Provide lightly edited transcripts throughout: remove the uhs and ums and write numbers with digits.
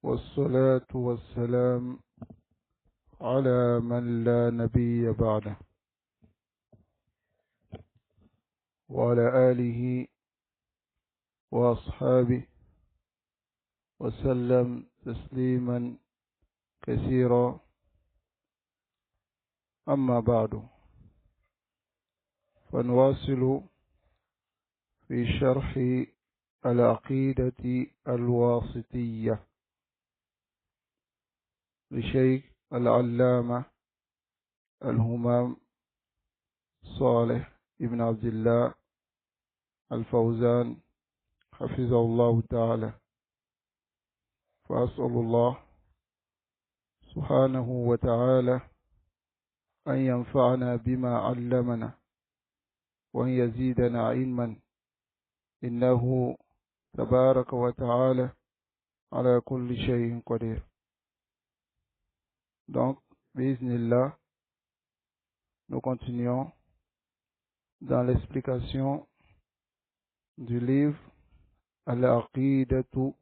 والصلاة والسلام على من لا نبي بعده وعلى آله وأصحابه وسلم تسليما كثيرا. أما بعد، فنواصل في شرح العقيدة الواسطية لشيخ العلامة الهمام صالح ابن عبد الله الفوزان حفظه الله تعالى. فأسأل الله سبحانه وتعالى أن ينفعنا بما علمنا وأن يزيدنا علما، إنه تبارك وتعالى على كل شيء قدير. Donc, bismillah, nous continuons dans l'explication du livre Al-Aqidatu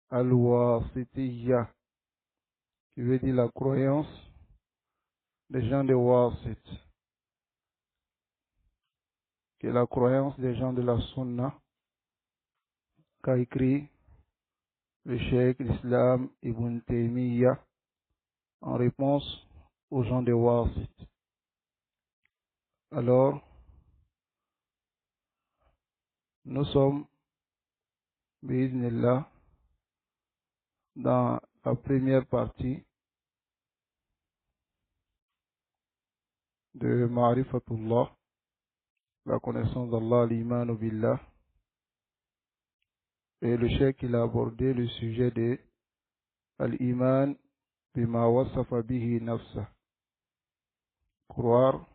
Al-Wasitiyya, qui veut dire la croyance des gens de Wasit, qui est la croyance des gens de la Sunna, qu'a écrit le cheikh l'Islam Ibn Taymiyyah en réponse aux gens de Wasit. Alors, nous sommes, bi'idhnillah, dans la première partie de Ma'rifatullah, la connaissance d'Allah, l'Iman billah. Et le cheikh, il a abordé le sujet de Al-Iman bima wasafa bihi nafsa. Croire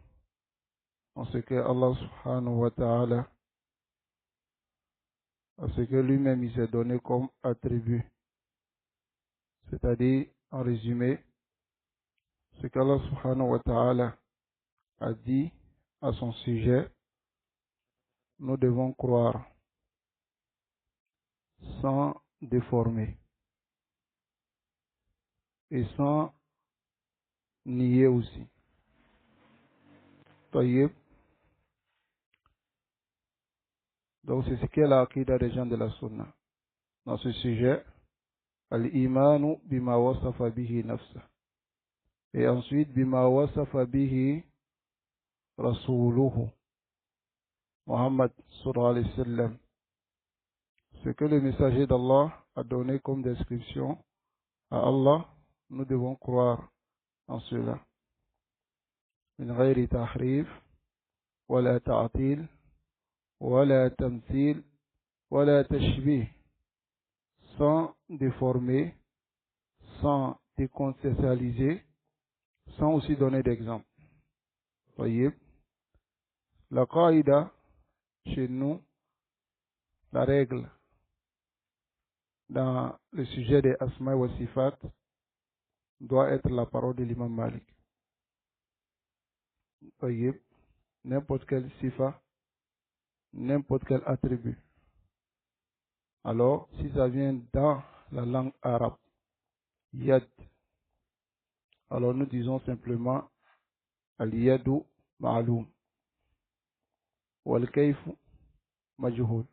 en ce que Allah subhanahu wa ta'ala, à ce que lui-même il s'est donné comme attribut. C'est-à-dire, en résumé, ce qu'Allah subhanahu wa ta'ala a dit à son sujet, nous devons croire sans déformer et sans nier aussi. Taïeb. Donc c'est ce qu'est l'aqida des gens de la sunna. Dans ce sujet, al-imanu bima wasafa bihi nafsa. Et ensuite, bima wasafa bihi rasuluhu. Muhammad sallallahu alayhi wa sallam. Ce que le messager d'Allah a donné comme description à Allah, nous devons croire en cela. من غير تحريف ولا تعطيل ولا تمثيل ولا تشبيه, sans déformer, sans décontextualiser, sans aussi donner d'exemple. Voyez, la qaïda, chez nous, la règle, dans le sujet des asma wa sifat, doit être la parole de l'imam Malik. Voyez, n'importe quel sifa, n'importe quel attribut. Alors, si ça vient dans la langue arabe, yad, alors nous disons simplement al-yadu ma'loum, wal-kayfu majhul,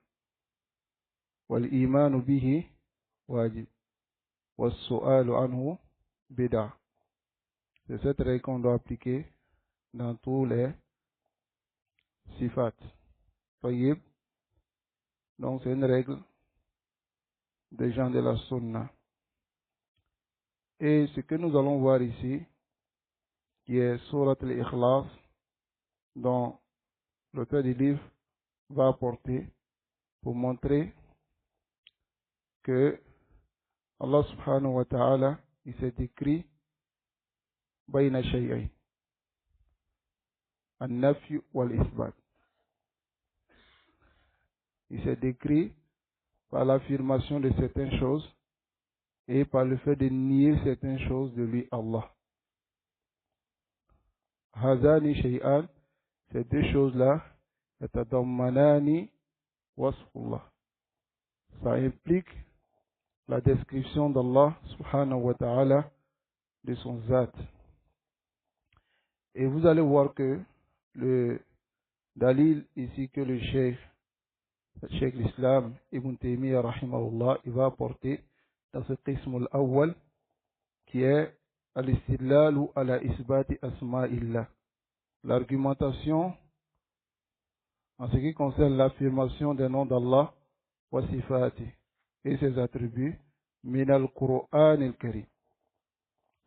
wal-imanu bihi wajib, was-su'alu anhu bid'ah. C'est cette règle qu'on doit appliquer dans tous les sifat. Tayyib. Donc c'est une règle des gens de la sunna. Et ce que nous allons voir ici, qui est Surat al-Ikhlas, dont l'auteur du livre va apporter pour montrer que Allah subhanahu wa ta'ala, il s'est décrit bayna shay'ayn, an-nafy wal-isbat. Il s'est décrit par l'affirmation de certaines choses et par le fait de nier certaines choses de lui, Allah. Hazani shay'an, ces deux choses-là, yatadammanani wasfullah. Ça implique la description d'Allah subhanahu wa ta'ala de son zat. Et vous allez voir que le dalil ici que le Cheikh l'Islam Ibn Taymiyyah rahimahullah, il va apporter dans ce qism al-awwal qui est al-istidlalu ala isbati asma'illah, l'argumentation en ce qui concerne l'affirmation des noms d'Allah wa sifati et ses attributs min al-Qur'an al-Karim.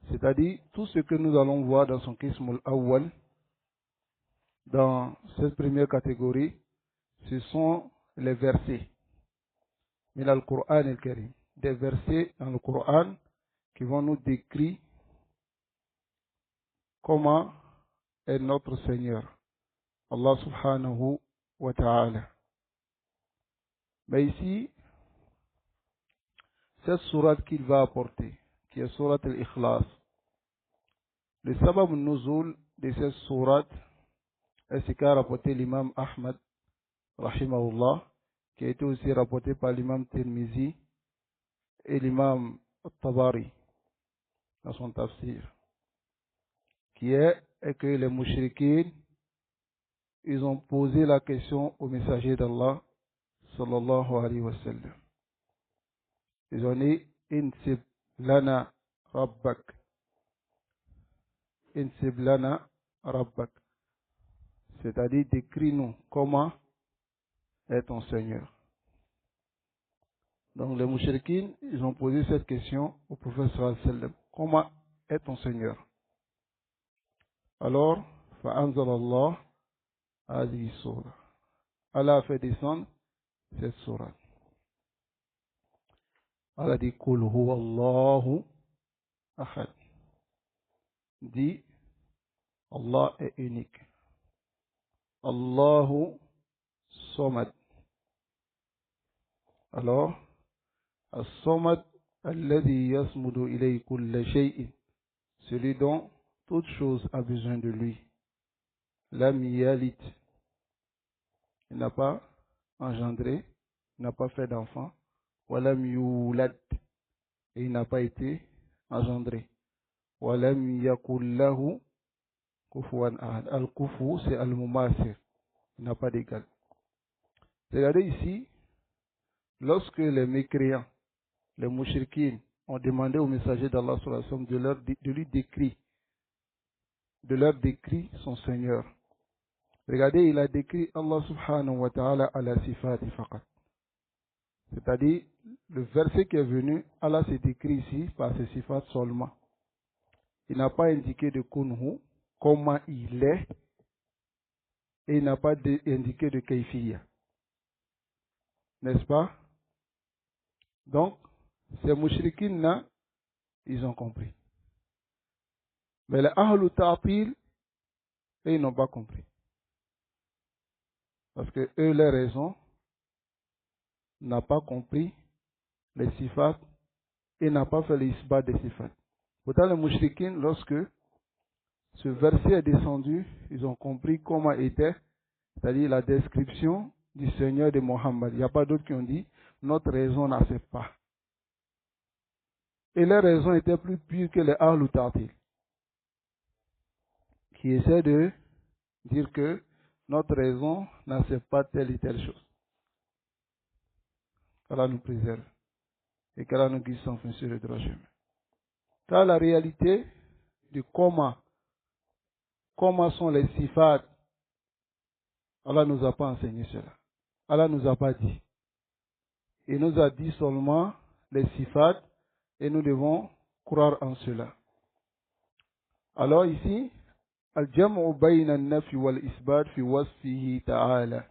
C'est-à-dire tout ce que nous allons voir dans son qism al-awwal, dans cette première catégorie, ce sont les versets min al-Qur'an al-Karim, des versets dans le Coran qui vont nous décrire comment est notre Seigneur, Allah subhanahu wa ta'ala. Mais ici, cette sourate qu'il va apporter, qui est sourate al-Ikhlas, le sabab nuzul de cette sourate est ce qu'a rapporté l'imam Ahmad, rahimahullah, qui a été aussi rapporté par l'imam Tirmizi et l'imam Tabari dans son tafsir, qui est que les mouchriquins, ils ont posé la question au messager d'Allah, sallallahu alayhi wa sallam. Ils ont dit, Insib lana rabbak. Insib lana rabbak. C'est-à-dire, décris-nous comment est ton Seigneur. Donc, les mouchriquins, ils ont posé cette question au prophète sallallahu alayhi wa sallam. Comment est ton Seigneur? Alors, fa'anzal Allah hadhihi surah. Allah a fait descendre cette sourate. Allah dit, Kul huwa Allahu ahad. Dit, Allah est unique. Allahu Somad. Alors, As-Somad, alladhi yasmudu ilayhi kulla shay'in, celui dont toute chose a besoin de lui. Lam yalit, il n'a pas engendré, il n'a pas fait d'enfant. Walam yulad, et il n'a pas été engendré. Walam yakul lahu kufuwan ahad. Al-kufu, c'est al-mumasir, il n'a pas d'égal. Regardez ici, lorsque les mécréants, les mouchriquines, ont demandé au messager d'Allah de leur décrire son Seigneur. Regardez, il a décrit Allah subhanahu wa ta'ala ala sifati faqat. C'est-à-dire, le verset qui est venu, Allah s'est décrit ici par ses sifat seulement. Il n'a pas indiqué de kunhu, comment il est, et il n'a pas indiqué de kayfiyya. N'est-ce pas? Donc, ces mouchriquines-là, ils ont compris. Mais les Ahlul Ta'til, ils n'ont pas compris. Parce que eux, leur raison, n'a pas compris les sifat et n'a pas fait l'isbat des sifat. Pourtant, les mouchriquines, lorsque ce verset est descendu, ils ont compris comment était, c'est-à-dire la description du Seigneur de Mohammed. Il n'y a pas d'autres qui ont dit, notre raison n'accepte pas. Et leur raison était plus pure que les Ahlul Ta'til, qui essaient de dire que notre raison n'accepte pas telle et telle chose. Qu'Allah nous préserve et qu'Allah nous guide sans fin sur le droit chemin. Car la réalité de comment sont les sifat, Allah ne nous a pas enseigné cela. Allah ne nous a pas dit. Il nous a dit seulement les sifat et nous devons croire en cela. Alors ici, al-jam'u bayna an-nafi wal-isbat fi wasfihi ta'ala.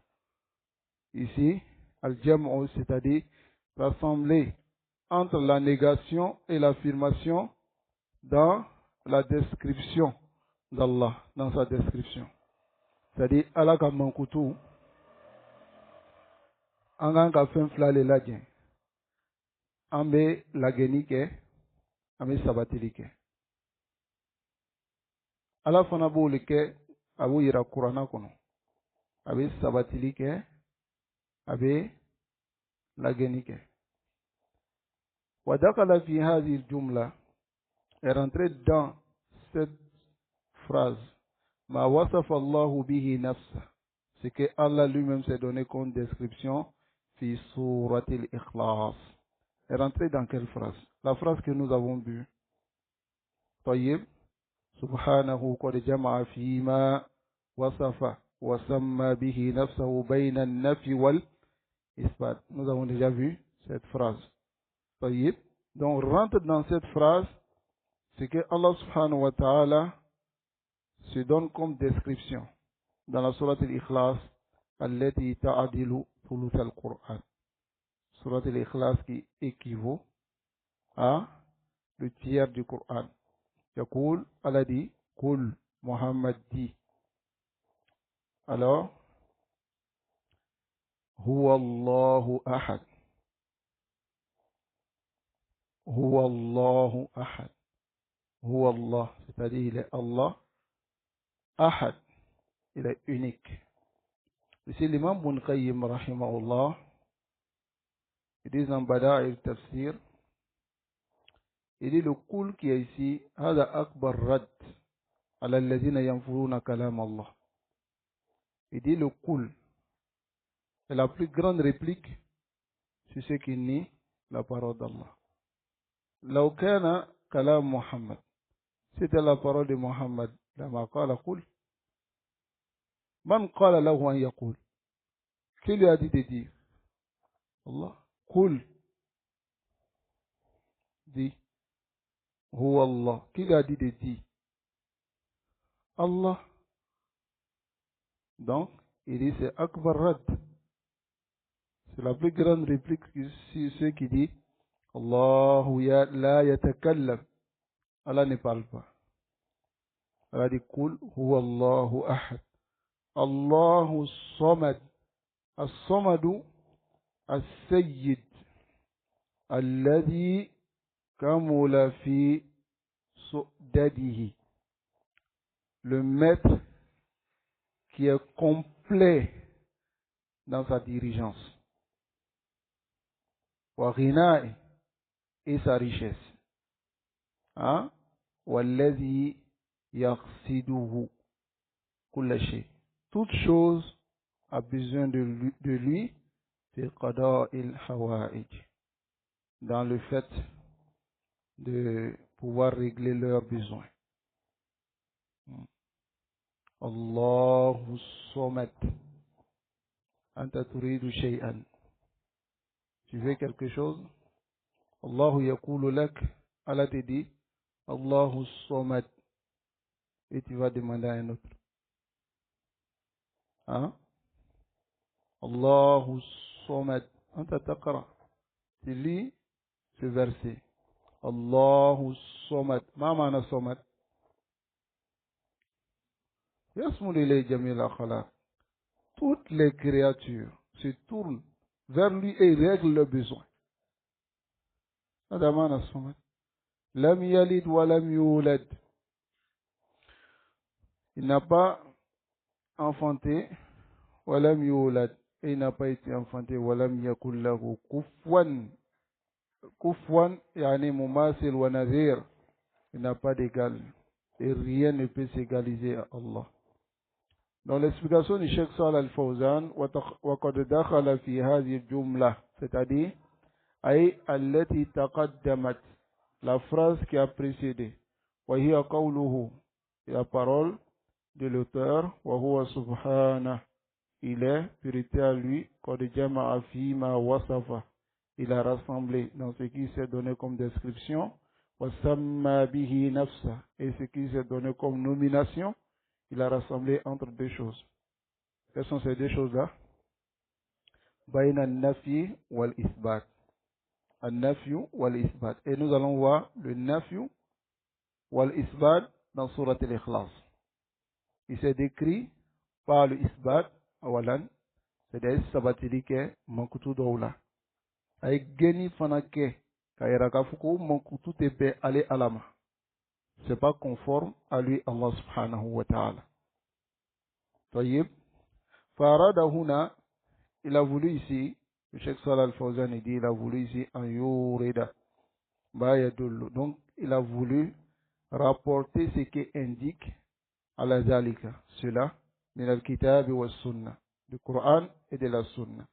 Ici, al-jam'u, c'est-à-dire rassembler entre la négation et l'affirmation dans la description d'Allah, dans sa description. C'est-à-dire, Allah ka mankutu, an ka fɛn fila le lajɛ, an bɛ lagɛnni kɛ, an bɛ sabatili kɛ. Ala fana b'o le kɛ, a b'o yira kuranna kɔnɔ. A bɛ sabatili kɛ, a bɛ lagɛnni kɛ. ودخل في هذه الجملة est rentré dans cette phrase ما وصف الله به نفسه, c'est que Allah lui-même s'est donné comme description في سورة الإخلاص. Est rentré dans quelle phrase? La phrase que nous avons vue. طيب سبحانه قد جمع فيما وصف وسمى به نفسه بين النفي والإثبات. Nous avons déjà vu cette phrase. طيب, donc rentre dans cette phrase, c'est que Allah subhanahu wa ta'ala se donne comme description dans la sourate al-Ikhlas التي تعدل ثلث القرآن. Sourate al-Ikhlas qui équivaut à le tiers du Coran. يقول, Allah dit, قل Muhammad dit. Alors, هو الله أحد. هو الله أحد. هو Allah, c'est-à-dire il est Allah. Ahad, il est unique. Ici, l'imam Ibn Qayyim, rahimahullah, il dit dans Bada'il Tafsir, il dit le kul qui est ici, هذا أكبر رد على الذين ينفرون كلام الله. Il dit le kul est la plus grande réplique sur ce qui nie la parole d'Allah. لو كان كلام محمد, c'était la parole de Muhammad, لما قال قل, من قال له أن يقول, qui lui a dit de dire? Allah. قل, dit, هو Allah, qui lui a dit de dire? Allah. Donc, il dit c'est Akbar Rad. C'est la plus grande réplique sur ceux qui dit Allahu ya la yatakallam. Allah ne parle pas. Allah dit Kul huwa Allahu ahad. Allahu samad. As-samadu as-sayyid. Alladhi kamula fi su'dadihi. Le maître qui est complet dans sa diligence. Wa ghina'i, et sa richesse. Hein? Walladhi yaqsiduhu kulla shay. Toute chose a besoin de lui fi qada'il hawa'ij. Dans le fait de pouvoir régler leurs besoins. Allahu samad. Anta turidu shay'an. Tu veux quelque chose? Allahu yaqulu lak. Allah te dit Allahu samad. Et tu vas demander à un autre. Hein? Allahu samad. Anta taqra. Tu lis ce verset. Allahu samad. Ma mana samad? Yasmul ilay jamil akhlaq. Toutes les créatures se tournent vers lui et règlent leurs besoins. Adamana samad. Lam yalid wa lam yulad. Il n'a pas enfanté, wa lam yulad, et il n'a pas été enfanté, wa lam yakul lahu kufuwan. Kufuwan, yani mumasil wa nazir. Il n'a pas d'égal. Et rien ne peut s'égaliser à Allah. Dans l'explication du Cheikh Salih Al-Fawzan, وَقَدْ دَخَلَ فِي هَذِهِ الْجُمْلَةِ, c'est-à-dire, أي التي تقدمت, la phrase qui a précédé, وهي قوله, la parole de l'auteur, وهو سبحانه, il est purité à lui, قد جمع فيما وصف, il a rassemblé dans ce qui s'est donné comme description, وسمى به نفسه, et ce qui s'est donné comme nomination, il a rassemblé entre deux choses. Quelles sont ces deux choses-là? Bain al-nafi wal-isbat. Al-nafi wal-isbat. Et nous allons voir le nafi wal-isbat dans Surat al-Ikhlas. Il s'est décrit par le isbat, awalan, c'est-à-dire sabatilike mankutu doula. Ay geni fanake, kayera kafuku mankutu tepe ale alama. C'est pas conforme à lui Allah subhanahu wa ta'ala. طيب فأراد هنا, il a voulu ici, le Cheikh Salih Al-Fawzan dit, il a voulu ici en yurida, Donc, il a voulu rapporter ce qui indique à la zalika, cela, min al-kitab wa sunna, du Coran et de la sunna.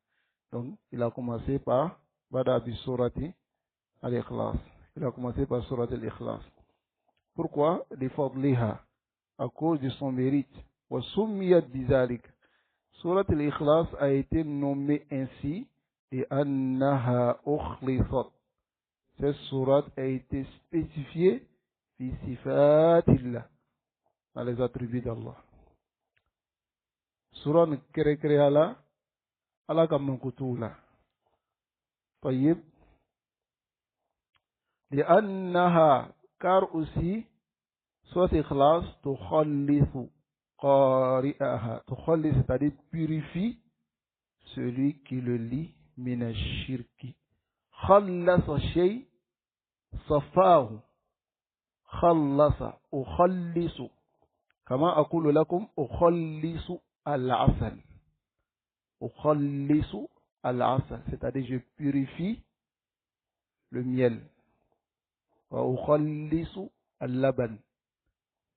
Donc, il a commencé par Bada bi surati al-Ikhlas. Il a commencé par surat al-Ikhlas. Pourquoi? Li fadliha, à cause de son mérite. Wa summiyat bizalik. Surat al-Ikhlas a été nommée ainsi et annaha ukhlisat. Cette surat a été spécifiée fi sifatillah, dans les attributs d'Allah. Surat kere ala ala kamakutula. طيب لأنها car aussi soit ikhlas tukhallisu qari'aha. Tukhallis, c'est-à-dire purifie celui qui le lit min shirki. Khallasa shay safahu. Khallasa ukhallisu. Kama aqulu lakum ukhallisu al-asal. Ukhallisu al-asal, c'est-à-dire je purifie le miel. Wa ukhallisu al-laban.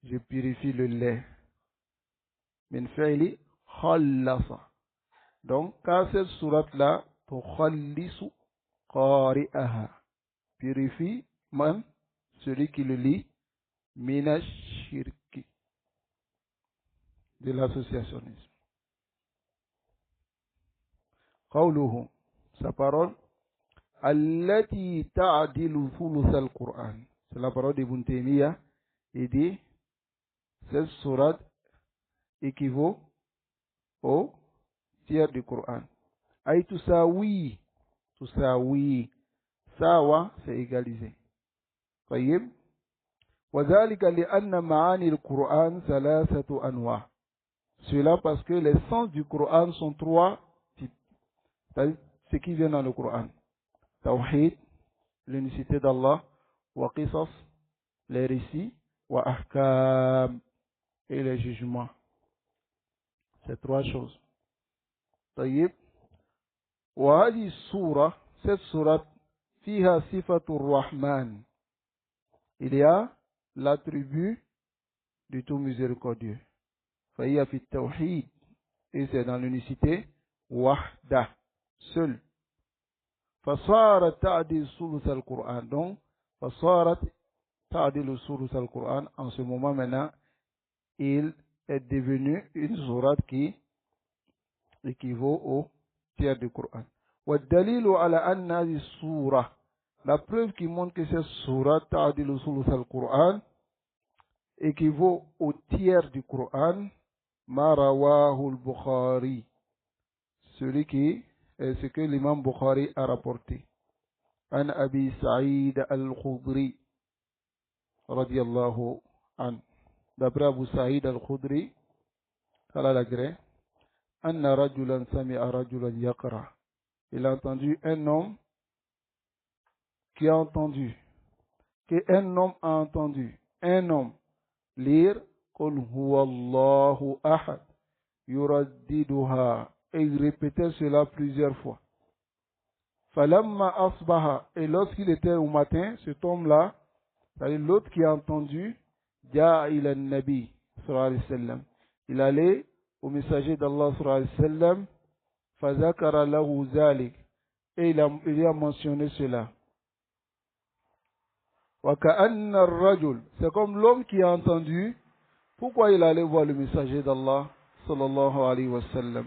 Je purifie le lait. Min fi'li khallasa. Donc, quand cette sourate-là, tukhallisu qari'aha, purifie même celui qui le lit, mina shirki, de l'associationnisme. Qawluhu, sa parole, allati ta'dilu thuluth al-Qur'an. C'est la parole d'Ibn Taymiyyah. Il dit, cette sourate équivaut au tiers du Coran. Ay tusawi, sawa, c'est égalisé. طيب وذلك لأن معاني القرآن ثلاثة أنواع. Cela parce que les sens du Coran sont trois types. C'est-à-dire ce qui vient dans le Coran. Tawhid, l'unicité d'Allah, wa qisas, les récits, wa ahkam, et les jugements. C'est trois choses. طيب وهذه السورة, cette sourate, فيها صفة الرحمن. Il y a l'attribut du tout miséricordieux. فهي في التوحيد, et c'est dans l'unicité, wahda, seul. فصارت تعدل ثلث القرآن. Donc, فصارت تعدل ثلث القرآن. En ce moment maintenant, il est devenu une sourate qui équivaut au tiers du Coran. والدليل على أن هذه السورة, la preuve qui montre que cette sourate تعدل ثلث القرآن équivaut au tiers du Coran, ما رواه البخاري, ce que l'imam Bukhari a rapporté. عن أبي سعيد الخدري رضي الله عنه. D'après Abu Sa'id al-Khudri, قال l'agré, أن رجلا سمع رجلا يقرأ. Il a entendu un homme qui a entendu, un homme lire قل هو الله أحد يرددها, et il répétait cela plusieurs fois. فلما أصبح, et lorsqu'il était au matin, cet homme-là, c'est-à-dire l'autre qui a entendu, جاء إلى النبي صلى الله عليه وسلم, il allait au messager d'Allah صلى الله عليه وسلم, فذكر له ذلك, et il a mentionné cela. وكأن الرجل, c'est comme l'homme qui a entendu. Pourquoi il allait voir le messager d'Allah sallallahu alayhi wa sallam?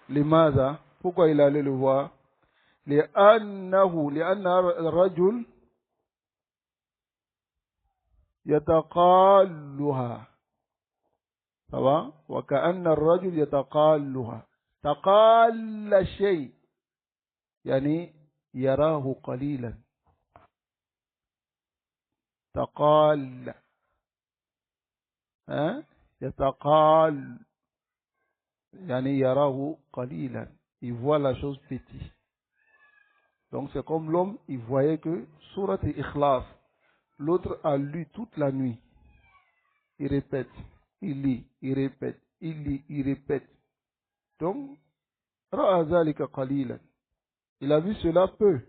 لماذا? Pourquoi il allait le voir? لأن الرجل يتقالها. Ça va? وكأن الرجل يتقالها. تقال شيء يعني يراه قليلا. تقال, يتقال يعني يراه قليلا, il voit la chose petite. Donc c'est comme l'homme, il voyait que Surat Ikhlas, l'autre a lu toute la nuit. Il répète, il lit, il répète, il lit, il répète. Donc, رأى ذلك قليلا, il a vu cela peu.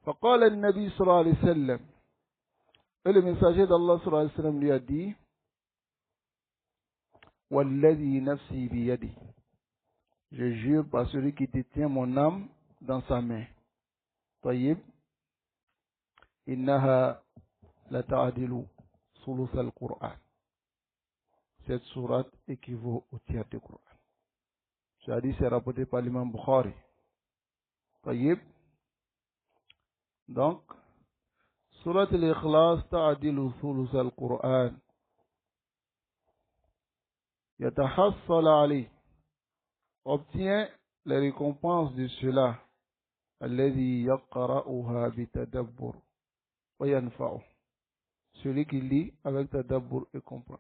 فقال النبي صلى الله عليه وسلم, et le messager d'Allah صلى الله عليه وسلم lui a dit, والذي نفسي بيده, je jure par celui qui détient mon âme dans sa main. طيب, إنها لتعدل ثلث القرآن. Cette sourate équivaut au tiers du Coran. Ce hadith est rapporté par l'imam Bukhari. طيب, donc, sourate al-Ikhlas تعدل ثلث القرآن. يتحصل عليه, obtient les récompenses de cela. الذي يقرأها بتدبر وينفعه. Celui qui lit avec tadabbur et comprend.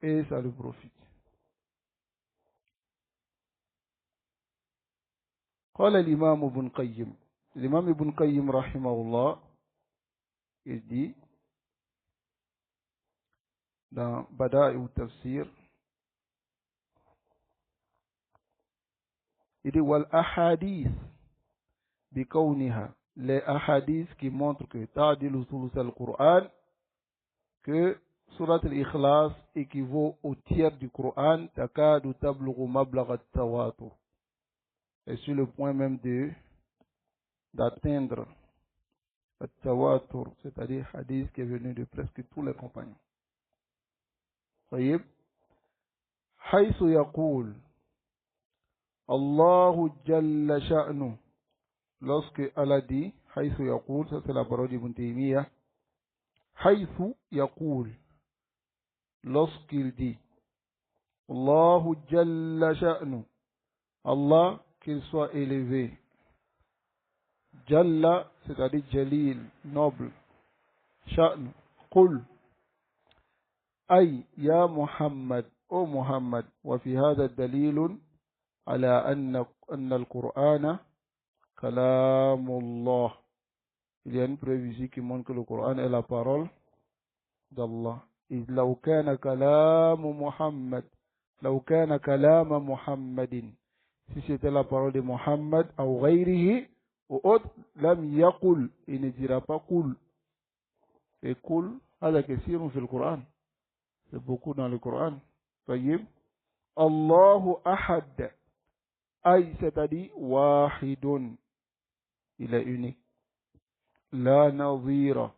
Et ça lui profite. قال الإمام ابن قيم, l'imam Ibn Qayyim rahimahullah, il dit dans Bada'i ou Tafsir, il dit wal ahadith bi kawniha, les ahadiths qui montrent que ta'dilu thuluth al-Qur'an, que surat al-Ikhlas équivaut au tiers du Coran, takadu tablughu mablagh at-tawatur, et sur le point même d'atteindre at-tawatur, c'est-à-dire hadith qui est venu de presque tous les compagnons. طيب, حيث يقول الله جل شأنه, lorsque Allah dit, حيث يقول, ça c'est la parole d'Ibn Taymiyyah, حيث يقول, lorsqu'il dit, الله جل شأنه, Allah, qu'il soit élevé, Jalla, c'est-à-dire Jalil, noble, Sha'n, قل, أي يا محمد, ô Muhammad, وفي هذا دليل على أن القرآن كلام الله. Il y a une preuve ici qui montre que le Coran est la parole d'Allah. إذ لو كان كلام محمد, لو كان كلام محمد, si c'était la parole de Muhammad, ou غيره, ou autre, لم يقل, il ne dira pas قل. Et قل, هذا كثير في القرآن, c'est beaucoup dans le Coran. طيب, الله أحد, أي c'est-à-dire واحد, il est unique. La nazira,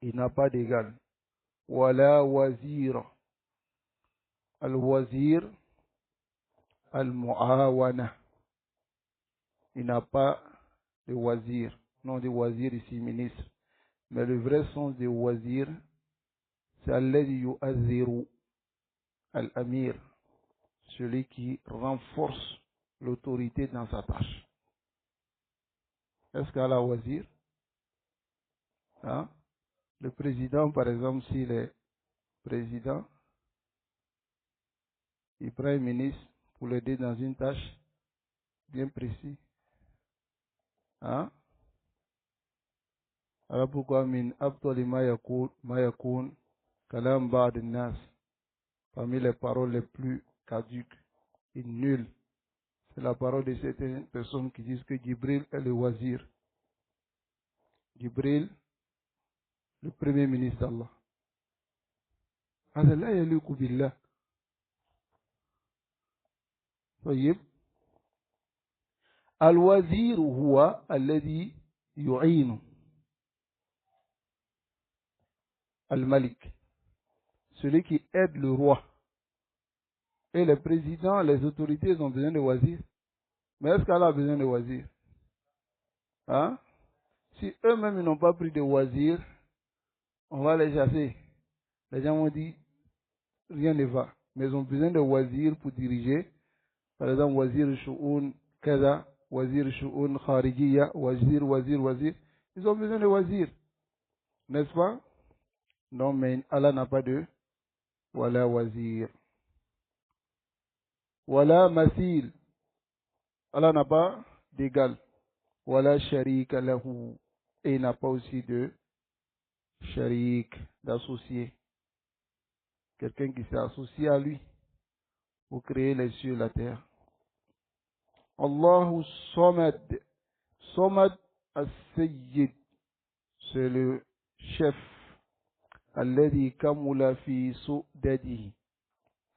il n'a pas d'égal. Wala wazira, al-wazir, al-mu'awana, il n'a pas de wazir. Non, de wazir ici, ministre. Mais le vrai sens de wazir, c'est alladhi yu'azziru, al-amir, celui qui renforce l'autorité dans sa tâche. Est-ce qu'il y a la wazir? Hein? Le président, par exemple, s'il est président, il prend un ministre pour l'aider dans une tâche bien précise. Hein? Alors pourquoi min abtali ma yakun kalam ba'd nas, parmi les paroles les plus caduques et nulles, c'est la parole de certaines personnes qui disent que Jibril est le wazir. Jibril, le premier ministre d'Allah. هذا لا يليق بالله. طيب, الوزير هو الذي يعين الملك, celui qui aide le roi. Et les présidents, les autorités ont besoin de wazir. Mais est-ce qu'Allah a besoin de wazir? Hein? Si eux-mêmes n'ont pas pris de wazir, on va les chasser. Les gens vont dire, rien ne va. Mais ils ont besoin de wazir pour diriger. Par exemple, wazir shu'un kaza, wazir shu'un kharijiya, wazir. Ils ont besoin de wazir. N'est-ce pas? Non, mais Allah n'a pas de wala wazir. Wala masil. Allah n'a pas d'égal. Wala sharika lahu. Et il n'a pas aussi de sharik, d'associé. Quelqu'un qui s'est associé à lui pour créer les cieux et la terre. Allahu Samad. Samad, As-Sayyid, c'est le chef. Alladhi kamula fi su'dadihi.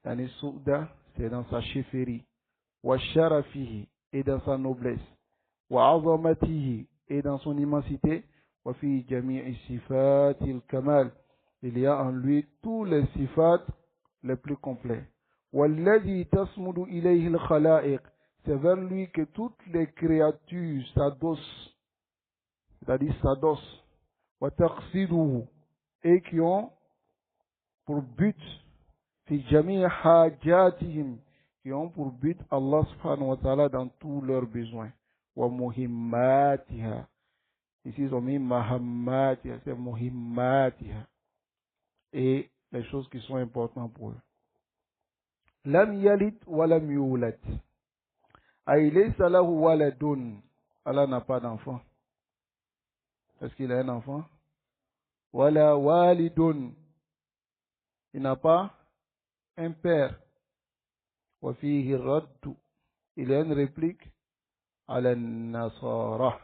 Yani su'da, c'est dans sa chefferie. Wa sharafihi, et dans sa noblesse. Wa azamatihi, et dans son immensité. Wa fi jami'i sifatil kamal. Il y a en lui tous les sifats les plus complets. Walladhi tasmudu ilayhi al-khala'iq. C'est vers lui que toutes les créatures s'adossent, c'est-à-dire s'adossent. Wa taqsiduhu, et qui ont pour but, fi jami' hajatihim, qui ont pour but Allah subhanahu wa ta'ala dans tous leurs besoins. Wa muhimmatiha. Ici, ils ont mis mahammatiha, c'est muhimmatiha. Et les choses qui sont importantes pour eux. Lam yalid wa lam yulad. Ay laysa lahu waladun. Allah n'a pas d'enfant. Est-ce qu'il a un enfant? Wala walidun. Il n'a pas un père. Wa fihi raddu. Il y a une réplique à la Nasara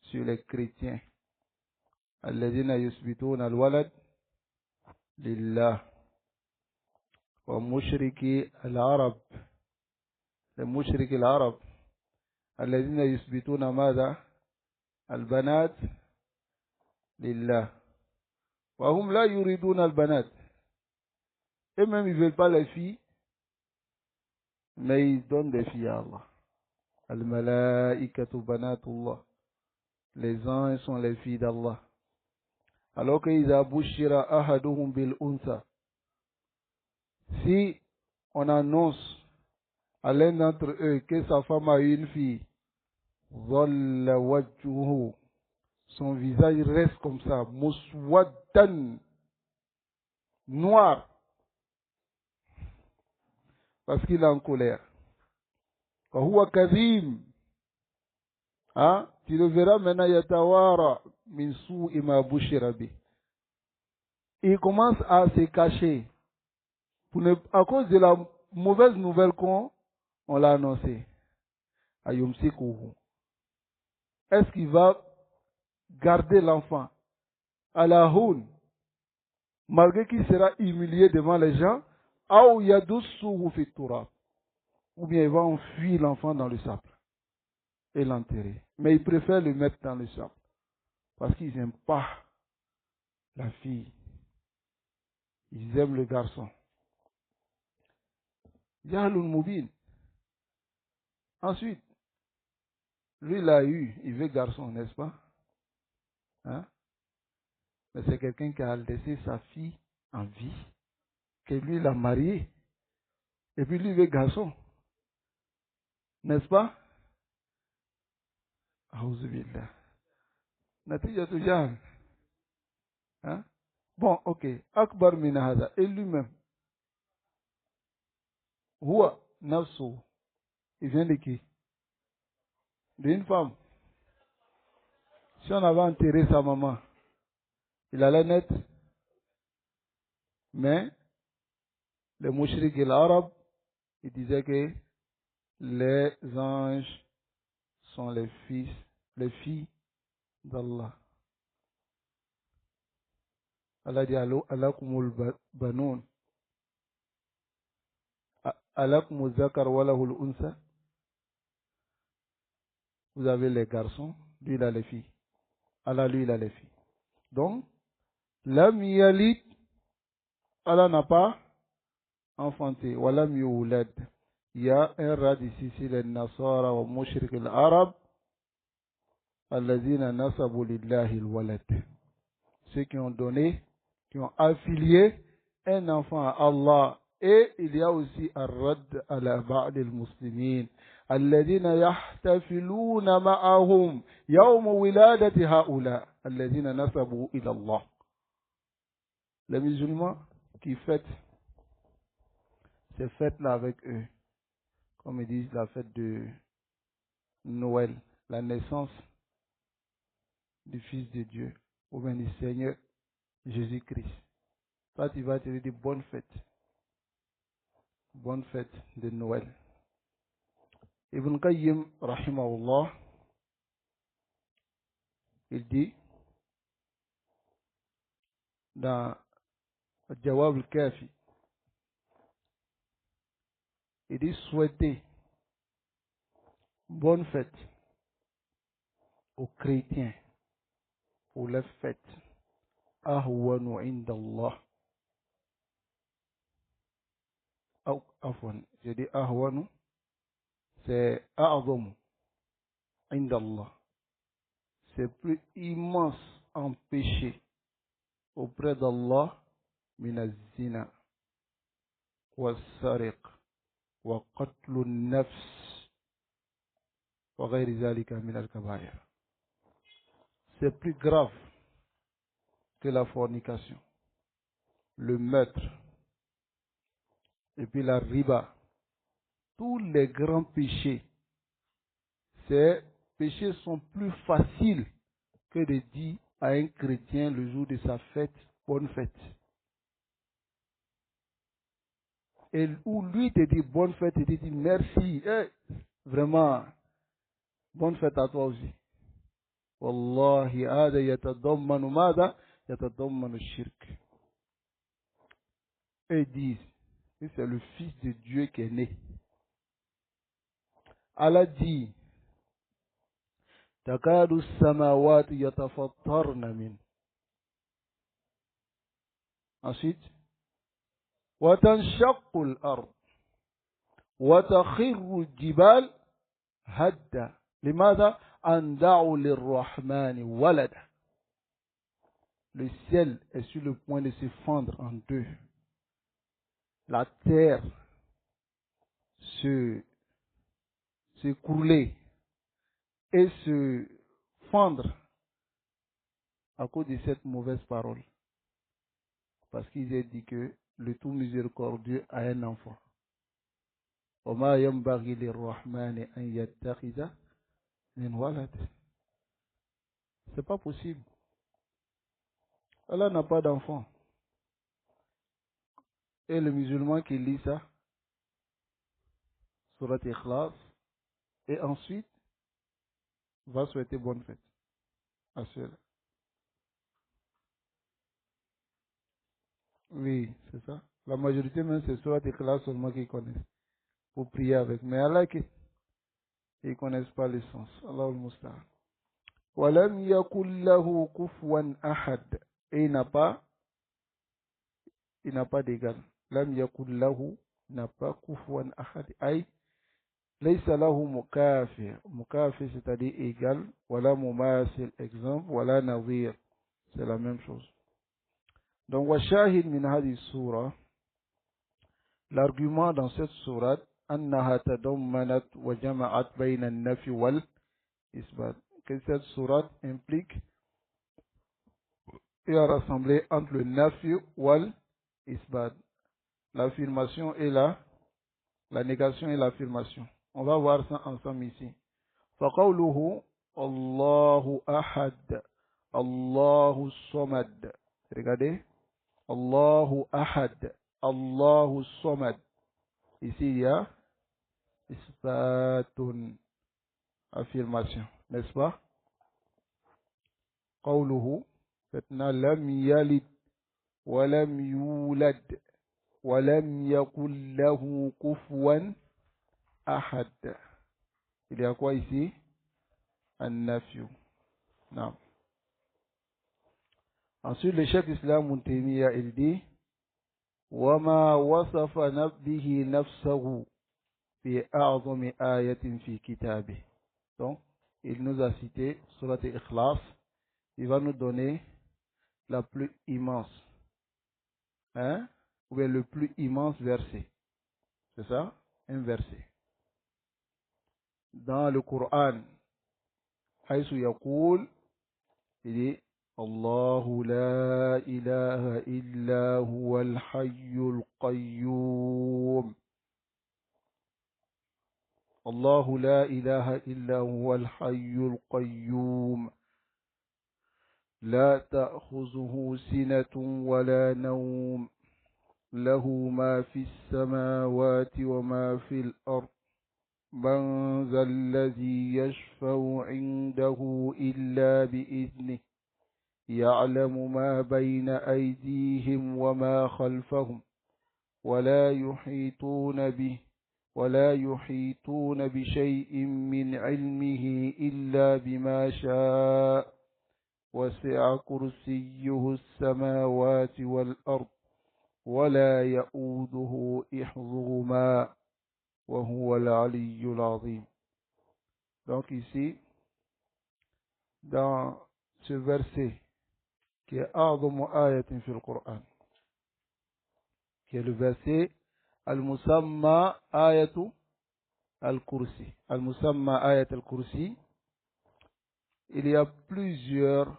sur les chrétiens. Alladhina yusbituna al-walad lillah. Wa mushriki al-arab. Les mushriki al-arab. Alladhina yusbituna mada al-banat lillah. Wa hum la yuriduna al-banat. Et même ils ne veulent pas les filles, mais ils donnent des filles à Allah. Al-malaikatu banatullah. Les anges sont les filles d'Allah. Alors que إذا بشر أحدهم بالأنثى, si on annonce à l'un d'entre eux que sa femme a eu une fille, ظل وجهه, son visage reste comme ça, muswaddan, noir, parce qu'il est en colère. وهو كظيم, hein? Tu le verras maintenant, yatawara min su'i ma bushira bi. Il commence à se cacher à cause de la mauvaise nouvelle qu'on l'a annoncée. Ayumsikuhu. Est-ce qu'il va garder l'enfant à la houn, malgré qu'il sera humilié devant les gens, ou yadussuhu fit turab, ou bien il va enfuir l'enfant dans le sable et l'enterrer. Mais il préfère le mettre dans le sable parce qu'ils n'aiment pas la fille. Ils aiment le garçon. Yahlul Mubin. Ensuite, lui l'a eu, il veut garçon, n'est-ce pas? Hein? Mais c'est quelqu'un qui a laissé sa fille en vie, que lui l'a mariée, et puis lui veut garçon. N'est-ce pas? Aouzubillah. Natijatu jahl. Hein? Bon, ok. Akbar min hada. Et lui-même. Huwa nafsu. Il vient de qui? D'une femme. Si on avait enterré sa maman, il allait naître. Mais les mouchriques et l'arabe, ils disaient que les anges sont les filles d'Allah. Allah dit alakumul banoun. Alakumul zakar walahul unsa. Vous avez les garçons, lui il a les filles. Allah lui il a les filles. Donc, lam yalid, Allah n'a pas enfanté. Walam yulad. Il y a un rad ici, c'est les Nasara wa mushrik al-Arab. Allazina nasabu lillahi al-walad. Ceux qui ont donné, qui ont affilié un enfant à Allah. Et il y a aussi un-rad ala ba'd al-muslimin. الذين يحتفلون معهم يوم ولادة هؤلاء الذين نسبوا إلى الله. Les musulmans qui fêtent ces fêtes-là avec eux, comme ils disent la fête de Noël, la naissance du Fils de Dieu, ou bien du Seigneur Jésus-Christ. Toi, tu vas te dire bonne fête de Noël. Ibn Qayyim, rahimahullah, il dit dans Jawab al-Kafi, il dit souhaiter bonne fête aux chrétiens pour leur fête. Ahwanu inda Allah. Afwan, j'ai dit ahwanu, c'est a'zamu inda Allah. C'est plus immense en péché auprès d'Allah min az-zina wa as-sariq wa qatlu an-nafs wa ghayri zalika min al-kabair. C'est plus grave que la fornication, le meurtre, et puis la riba. Tous les grands péchés, ces péchés sont plus faciles que de dire à un chrétien le jour de sa fête, bonne fête. Et où lui te dit bonne fête, il te dit merci, vraiment, bonne fête à toi aussi. Wallahi, hada yatadammanu mada, yatadammanu shirk. Et ils disent que c'est le Fils de Dieu qui est né. Allah dit, takadu samawati yatafattarna min. Ensuite, وتنشق الأرض وتخر الجبال هدا لماذا أن دعوا للرحمن ولدا. Le ciel est sur le point de se fendre en deux. La terre s'écrouler et se fendre à cause de cette mauvaise parole. Parce qu'ils ont dit que le tout miséricordieux a un enfant. وما ينبغي للرحمن أن يتخذ من ولد. C'est pas possible. Allah n'a pas d'enfant. Et le musulman qui lit ça, surat Ikhlas, et ensuite va souhaiter bonne fête à ceux-là. Oui, c'est ça. La majorité même, c'est surat Ikhlas seulement qu'ils connaissent. Pour prier avec. Mais Allah, ils ne connaissent pas le sens. Allah al-Musta'an. وَلَمْ يَكُنْ لَهُ كُفُوًا أَحَدٌ. Et il n'a pas d'égal. لَمْ يَكُنْ لَهُ n'a pas كُفُوًا أَحَدٌ. Aïe. ليس له مكافئ. مكافئ c'est-à-dire égal. ولا مماثل exemple. ولا نظير. C'est la même chose. Donc, وشاهد من هذه السورة. L'argument dans cette sourate أنها تضمنت وجمعت بين النفي والإثبات. Que cette sourate implique et a rassemblé entre le nafi wal isbad, l'affirmation et la négation et l'affirmation. On va voir ça ensemble ici. فقوله الله أحد الله الصمد. Regardez. الله أحد الله الصمد. Ici il y a isbatun, affirmation, n'est-ce pas? قوله فتنا لم يلد ولم يولد ولم يكن له كفوا أحد. Il y a quoi ici? النفي. Non. Ensuite, le chef d'Islam Muntemiya, il dit وما وصف به نفسه في أعظم آية في كتابه. Donc, il nous a cité Surat Ikhlas. Il va nous donner la plus immense, hein, ou bien le plus immense verset. C'est ça? Un verset. Dans le Coran, حيث يقول, il dit الله لا إله إلا هو الحي القيوم. الله لا إله إلا هو الحي القيوم لا تأخذه سنة ولا نوم له ما في السماوات وما في الأرض من ذا الذي يشفع عنده إلا بإذنه يعلم ما بين أيديهم وما خلفهم ولا يحيطون بشيء من علمه إلا بما شاء وسع كرسيه السماوات والأرض ولا يؤوده حفظهما وهو العلي العظيم. Donc ici, dans ce verset qui est أعظم آية في القرآن, qui est le verset Al-Musamma Ayatu Al-Kursi. Al-Musamma Ayat Al-Kursi, il y a plusieurs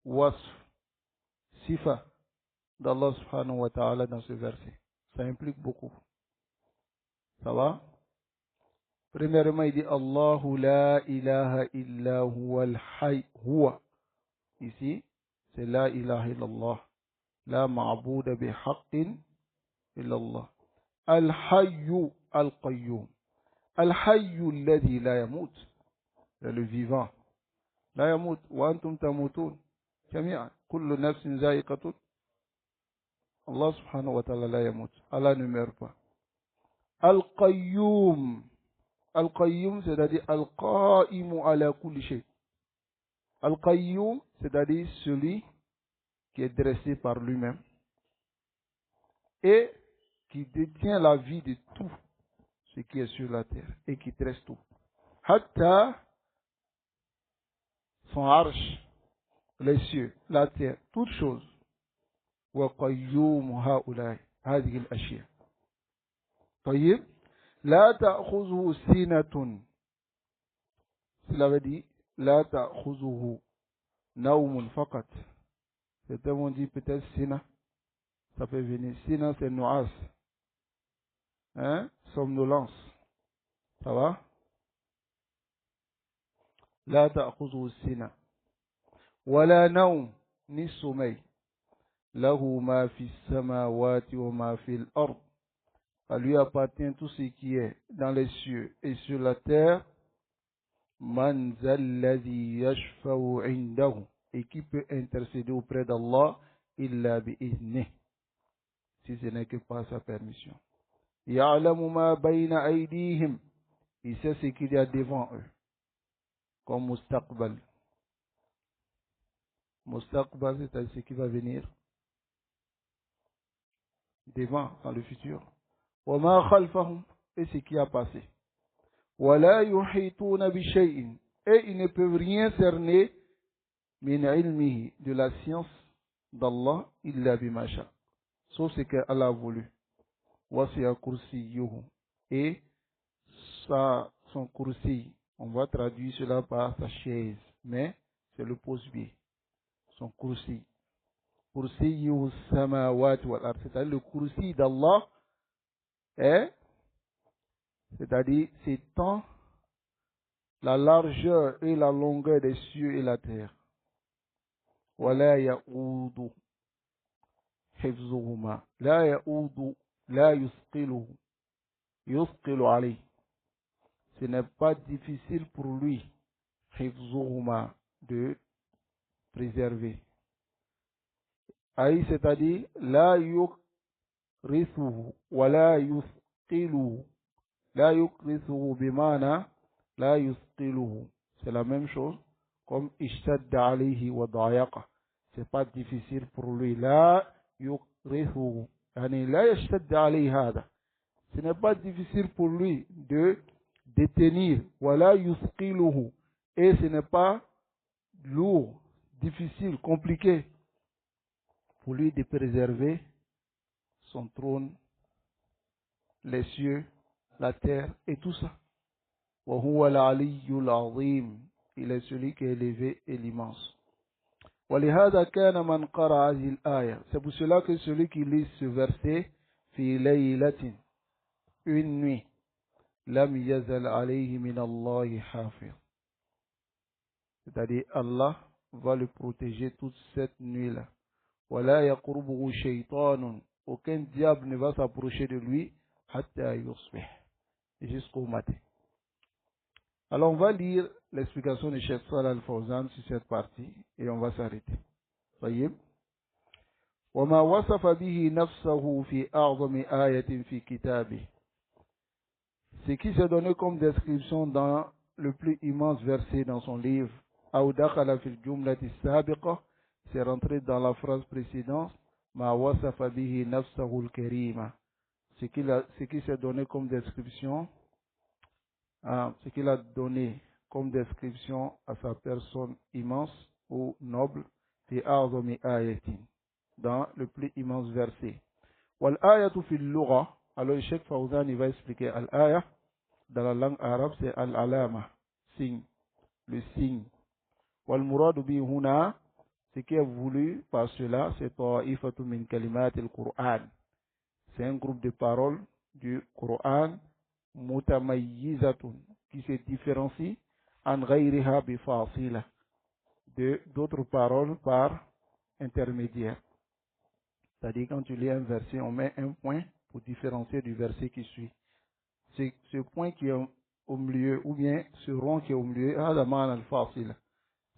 wasf, sifa d'Allah subhanahu wa ta'ala dans ce verset. Ça implique beaucoup. Ça va? Premièrement, il dit Allahu la ilaha illa huwa al-hayy huwa. Ici, c'est la ilaha illallah. La ma'bouda bihaqqin illallah. Al-hayyu al-qayyum. Al-hayyu alladhi la yamut. Le vivant. La yamut. Wa antum tamutun. Jami'an. Kullu nafsin za'iqatun. Allah subhanahu wa ta'ala la yamut. Allah ne meurt pas. Al-qayyum. Al-qayyum, c'est-à-dire al-qa'imu ala kulli shay. Al-qayyum, c'est-à-dire celui qui est dressé par lui-même et qui détient la vie de tout ce qui est sur la terre et qui dresse tout. Hatta, son arche, les cieux, la terre, toutes choses. Wa qayyum ha'ulai, hadhihi al-ashya. طيب, la ta'khuzuhu sinatun. Cela veut dire, la ta'khuzuhu nawmun faqat. Certains vont dire peut-être sina. Ça peut venir. Sina, c'est nuas. Hein? Somnolence. Ça va? La ta'khuzuhu sina. Wala nawm, ni sommeil. Lahu ma fi samawati wa ma fi al-ard. À lui appartient tout ce qui est dans les cieux et sur la terre. Man zalladhi yashfa'u indahu. Et qui peut intercéder auprès d'Allah illa bi'iznih. Si ce n'est que par sa permission. Ya'lamu ma bayna aydihim. Il sait ce qu'il y a devant eux. Comme mustaqbal. Mustaqbal, c'est-à-dire ce qui va venir devant, dans le futur. Wa ma khalfahum. Et ce qui a passé. Wa la yuhituna bi shay'in. Et ils ne peuvent rien cerner min ilmihi, de la science d'Allah, illa bima sha. Sauf ce qu'Allah a voulu. Wasi'a kursiyuhu. Et son kursi, on va traduire cela par sa chaise, mais c'est le pose-pied. Son kursi. Kursiyuhu samawati wal ard. C'est-à-dire le kursi d'Allah est, c'est-à-dire s'étend la largeur et la longueur des cieux et la terre. ولا يؤود حفظهما لا يؤود لا يثقل عليه. Ce n'est pas difficile pour lui حفظهما de préserver. Aïe, c'est-à-dire لا يكرثه ولا يثقله. لا يكرثه بمعنى لا يثقله. C'est la même chose comme اشتد عليه وضايقه. C'est pas difficile pour lui. لا يكرثه يعني لا يشتد عليه هذا. Ce n'est pas difficile pour lui de détenir. ولا يثقله. Et ce n'est pas lourd, difficile, compliqué pour lui de préserver son trône, les cieux, la terre et tout ça. وهو العلي العظيم. Il est celui qui est élevé et l'immense. ولهذا كان من قرأ هذه الآية. C'est pour cela que celui qui lit ce verset في ليلة, une nuit, لم يزل عليه من الله حافظ. C'est-à-dire Allah va le protéger toute cette nuit-là. ولا يقربه شيطان. Aucun diable ne va s'approcher de lui حتى يصبح, jusqu'au matin. Alors on va lire l'explication de Cheikh Salih Al-Fawzan sur cette partie et on va s'arrêter. Voyez. وما وصف به نفسه في أعظم آية في كتابه. Ce qui s'est donné comme description dans le plus immense verset dans son livre. أو دخل في الجملة السابقة. C'est rentré dans la phrase précédente. ما وصف به نفسه الكريمة. Ce qui s'est donné comme description, ce qu'il a donné comme description à sa personne immense ou noble, في أعظم آية, dans le plus immense verset. والآية في اللغة, alors le Cheikh Fawzan il va expliquer al-aya dans la langue arabe, c'est al-alama, signe, le signe. والمراد به هنا, ce qui est voulu par cela, c'est طائفة من كلمات القرآن. C'est un groupe de paroles du Coran, mutamayyizatun, qui se différencie an ghayriha bi fasila, de d'autres paroles par intermédiaire. C'est-à-dire quand tu lis un verset, on met un point pour différencier du verset qui suit. C'est ce point qui est au milieu, ou bien ce rond qui est au milieu,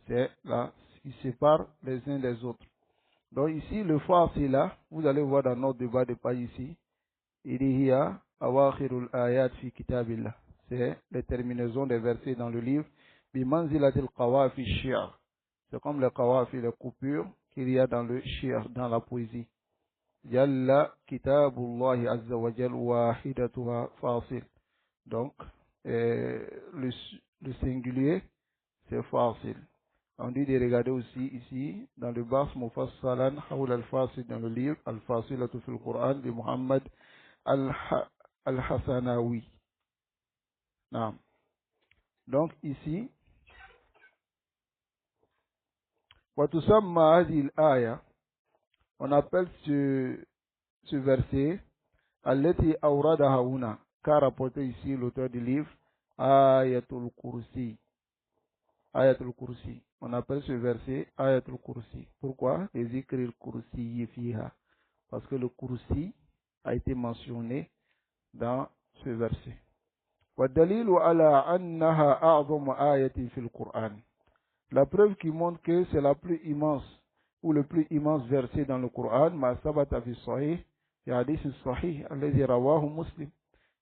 c'est là, qui sépare les uns des autres. Donc ici, le fasila, vous allez voir dans notre débat de page ici, il y a awakhirul ayat fi kitabillah. C'est les terminaisons des versets dans le livre. Bimanzilatil qawafi shi'r. C'est comme les qawafi, les coupures qu'il y a dans le shi'r, dans la poésie. Yalla kitabullahi azza wa jal wahidatuha fasil. Donc, le singulier, c'est fasil. On dit de regarder aussi ici, dans le bas, Mufassalan, Hawla al-Fasil, dans le livre, Al-Fasilatu fil Qur'an, de Muhammad Al-Hassanawi. Donc ici, Watusamma hadhihi al-aya, on appelle ce verset, Allati awradaha huna, qu'a rapporté ici l'auteur du livre, Ayatul Kursi. Ayatul Kursi. On appelle ce verset Ayatul Kursi. Pourquoi? Les zikr al-Kursi fiha. Parce que le Kursi a été mentionné dans ce verset. والدليل على أنها أعظم آية في القرآن. La preuve qui montre que c'est la plus immense ou le plus immense verset dans le Coran, ما ثبت في الصحيح, في حديث الصحيح الذي رواه مسلم.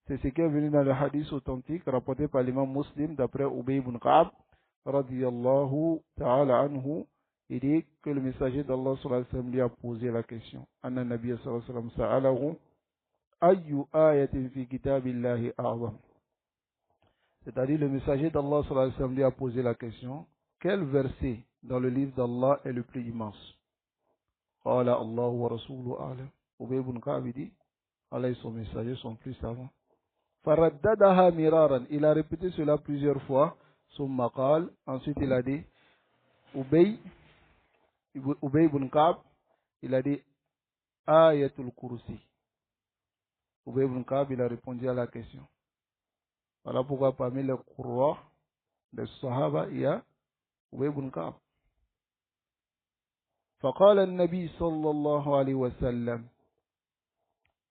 C'est ce qui est venu dans le hadith authentique rapporté par l'imam Muslim d'après Ubay ibn Ka'b radiyallahu ta'ala anhu. Il dit que le messager d'Allah sallallahu alayhi wa sallam lui a posé la question. Anna Nabiya sallallahu alayhi wa sallam sa'alahu ayyu ayatin fi kitabillahi a'zam. C'est-à-dire le messager d'Allah sallallahu alayhi wa sallam lui a posé la question, quel verset dans le livre d'Allah est le plus immense? Qala Allahu wa rasuluhu a'lam. Ubay ibn Ka'b dit, Allah et son messager sont plus savants. Faraddadaha miraran, il a répété cela plusieurs fois. Summa qal, ensuite il a dit, Ubay ibn Ka'b, il a dit, Ayatul Kursi. Ubay ibn Ka'b, il a répondu à la question. Voilà pourquoi parmi les Qurra, les Sahaba, il y a Ubay ibn Ka'b. فقال النبي صلى الله عليه وسلم,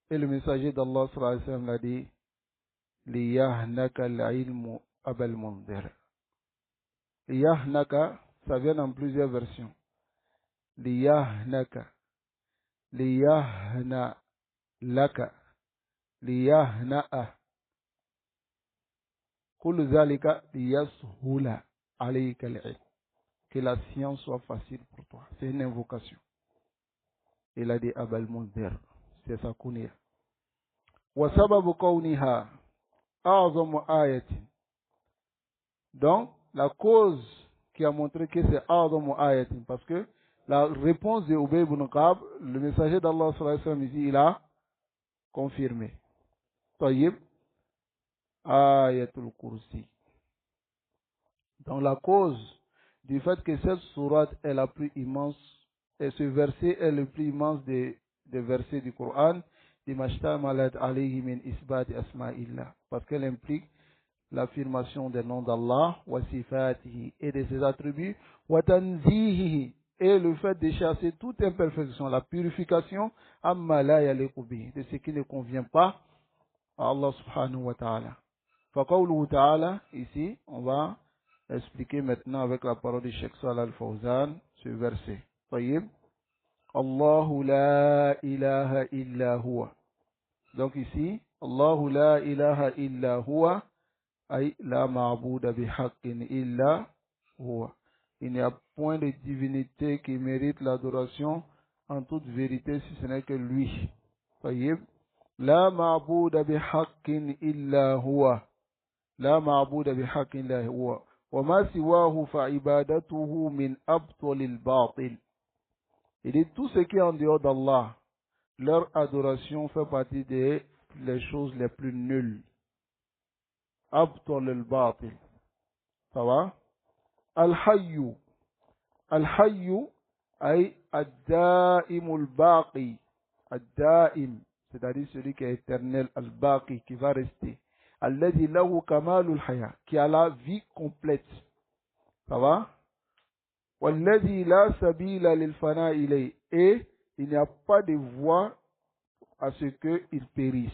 et le messager d'Allah sallallahu alayhi wa sallam l'a dit, liyahnaka al-ilmu abal mundir. Liyahnaka, ça vient dans plusieurs versions. Liyahnaka, liyahna laka, liyahna'a. Kullu zalika liyashula alayka al-ilm. Que la science soit facile pour toi. C'est une invocation. Il a dit abal mundir. C'est sa kunya. Wa sababu kawniha a'zamu ayatin. Donc, la cause qui a montré que c'est a'zamu ayatin, parce que la réponse de Ubay ibn Ka'b, le messager d'Allah sallallahu alayhi wa sallam ici, il a confirmé. Tayyib, ayatul kursi. Donc, la cause du fait que cette sourate est la plus immense, et ce verset est le plus immense des versets du Coran, parce qu'elle implique l'affirmation des noms d'Allah, wa sifatihi, et de ses attributs, wa tanzihihi, et le fait de chasser toute imperfection, la purification, amma la yaliqu bihi, de ce qui ne convient pas à Allah subhanahu wa ta'ala. فقوله تعالى, ici, on va expliquer maintenant avec la parole du Cheikh Salih Al-Fawzan ce verset. طيب. الله لا إله إلا هو. Donc ici, الله لا إله إلا هو, أي لا معبود بحق إلا هو. Il n'y a point de divinité qui mérite l'adoration en toute vérité si ce n'est que lui. طيب. لا معبود بحق إلا هو. لا معبود بحق إلا هو. وما سواه فعبادته من أبطل الباطل. Il dit tout ce qui est en dehors d'Allah, leur adoration fait partie des choses les plus nulles. Abtal al-batil. Ça va? Al-hayyu. Al-hayyu ay ad-da'im al-baqi. Ad-da'im, c'est-à-dire celui qui est éternel, al-baqi, qui va rester. Alladhi lahu kamalul haya, qui a la vie complète. Ça va? Walladhi la sabila lil fana ilay. Et il n'y a pas de voie à ce qu'il périsse.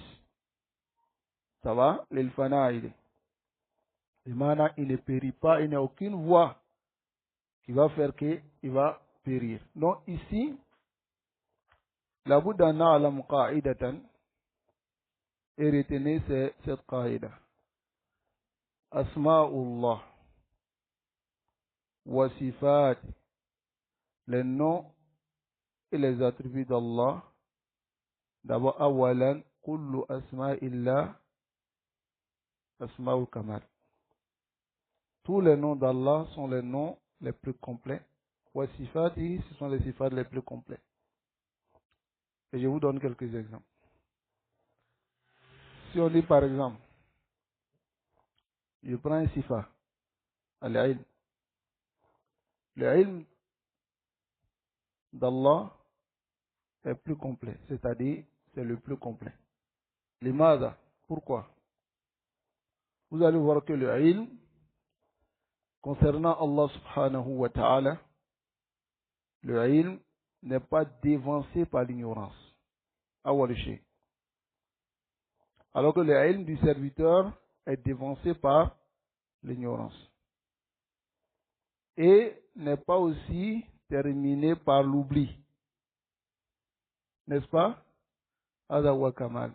Ça va? Lil fana ilay. Il ne périt pas, il n'y a aucune voie qui va faire qu'il va périr. Donc ici, la Bouddha na'alam qa'idatan, et retenez cette qa'ida. Asma'ullah wa sifat, les noms et les attributs d'Allah. D'abord, awalan, kullu asma'illah asma'ul kamal. Tous les noms d'Allah sont les noms les plus complets. Wa sifati, ce sont les sifats les plus complets. Et je vous donne quelques exemples. Si on dit par exemple, je prends un sifa, al-ilm. Le ilm d'Allah est plus complet, c'est-à-dire c'est le plus complet. Limada, pourquoi? Vous allez voir que le ilm, concernant Allah subhanahu wa ta'ala, le ilm n'est pas dévancé par l'ignorance. Awaliché. Alors que le ilm du serviteur est dévancé par l'ignorance. Et n'est pas aussi terminé par l'oubli. N'est-ce pas? Hada wa kamal.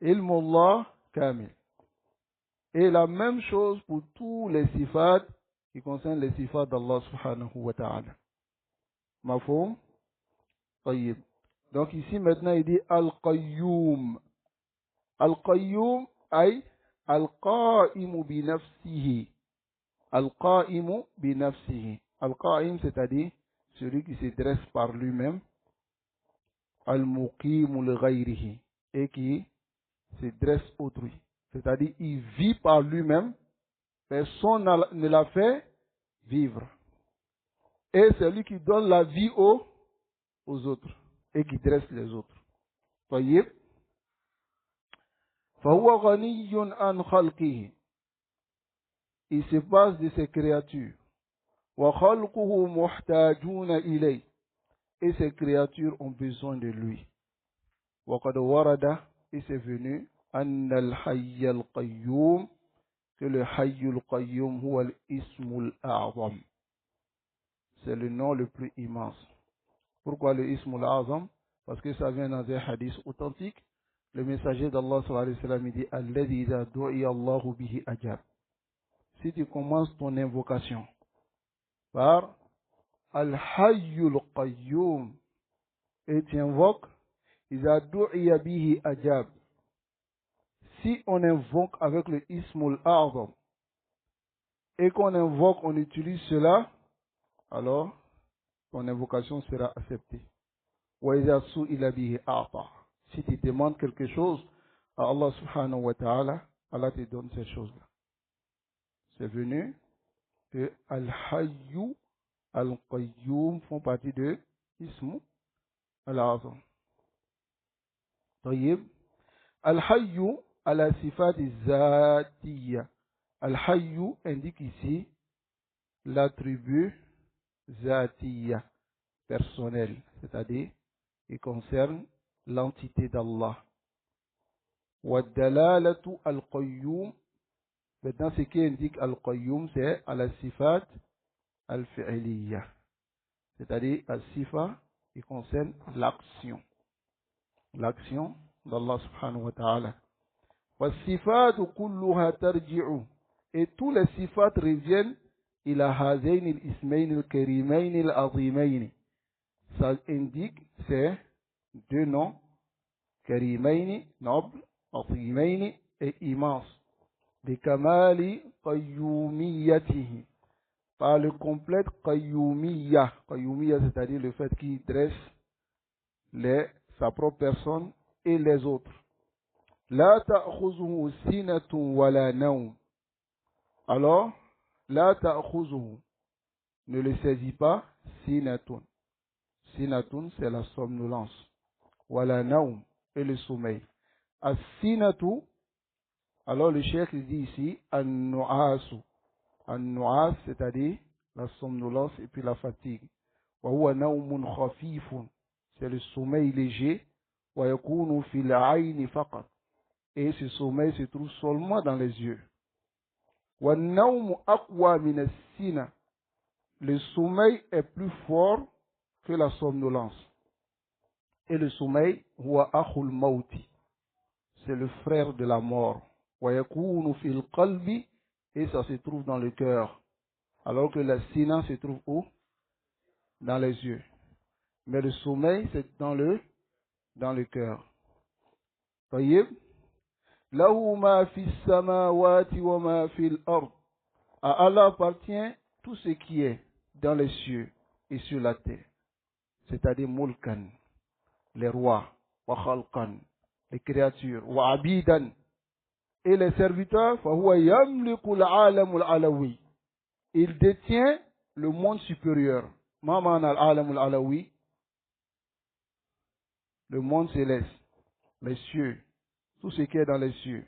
Ilmullah kamil. Et la même chose pour tous les sifats qui concernent les sifats d'Allah subhanahu wa ta'ala. Mafhum? Tayyib. Donc ici maintenant il dit Al-Qayyum. Al-Qayyum ay Al-Qa'imu bi nafsihi. Al-Qa'imu bi nafsihi. Al-Qa'im c'est-à-dire celui qui se dresse par lui-même. Al-Muqimu li ghayrihi. Et qui se dresse autrui. C'est-à-dire il vit par lui-même. Personne ne l'a fait vivre. Et c'est lui qui donne la vie aux autres et qui dresse les autres. Voyez? فَهُوَ غَنِيٌّ عَنْ خَلْقِهِ. Il se passe de ses créatures. وَخَلْقُهُ مُحْتَاجُونَ إِلَيْهِ. Et ces créatures ont besoin de lui. وَقَدْ وَرَدَ. Et c'est venu أَنَّ الْحَيَّ الْقَيُّومِ. Que le Hayyul Qayyum huwa al-Ismul A'zam. C'est le nom le plus immense. Pourquoi le Ismul A'zam? Parce que ça vient dans un hadith authentique. Le messager d'Allah sallallahu alayhi wa sallam dit Alladhi idha du'iya Allahu bihi ajab. Si tu commences ton invocation par Al-Hayyul Qayyum et tu invoques idha du'iya bihi ajab. Si on invoque avec le Ismul A'zam et qu'on invoque, on utilise cela, alors ton invocation sera acceptée. Si tu demandes quelque chose à Allah subhanahu wa ta'ala, Allah te donne ces choses-là. C'est venu que Al-Hayyu, Al-Qayyum font partie de Ismu Al-Azam. Tayyib. Al-Hayyu ala sifat zatiyya. Al-Hayyu indique ici l'attribut zatiyya, personnel, c'est-à-dire il concerne l'entité d'Allah. والدلالة القيوم. Maintenant, ce qui indique al-qayyum, c'est al-sifat al-fi'liya. C'est-à-dire al-sifa qui concerne l'action. L'action d'Allah subhanahu wa ta'ala. والصفات كلها ترجع. Et tous les sifat reviennent إلى هذين الاسمين الكريمين العظيمين. Ça indique ces deux noms, كريمين, nobles, عظيمين et immenses. بكمال قيوميته. Par le complète qayyumiyya. Qayyumiyya, c'est-à-dire le fait qu'il dresse sa propre personne et les autres. La ta'khuzuhu sinatun wala nawm. Alors, la ta'khuzuhu, ne le saisit pas, sinatun. Sinatun, c'est la somnolence. Wala nawm, et le sommeil. As-sinatu, alors le cheikh dit ici, an-nu'asu. An-nu'as, c'est-à-dire la somnolence et puis la fatigue. Wa huwa nawmun khafifun, c'est le sommeil léger. Wa yakunu fil 'ayni faqat. Et ce sommeil se trouve seulement dans les yeux. وَالنَّوْمُ أَقْوَى مِنَ السِّنَةِ. Le sommeil est plus fort que la somnolence. Et le sommeil, هُوَ أَخُو الْمَوْتِ, c'est le frère de la mort. وَيَكُونُ فِي الْقَلْبِ, et ça se trouve dans le cœur. Alors que la sina se trouve où? Dans les yeux. Mais le sommeil, c'est dans le cœur. طيب. له ما في السماوات وما في الأرض. À Allah appartient tout ce qui est dans les cieux et sur la terre. C'est-à-dire mulkan, les rois, wa khalqan, les créatures, wa abidan, et les serviteurs, fahuwa yamliku al-alam al-alawi. Il détient le monde supérieur. Ma ma'na al-alam al-alawi? Le monde céleste, les cieux, tout ce qui est dans les cieux.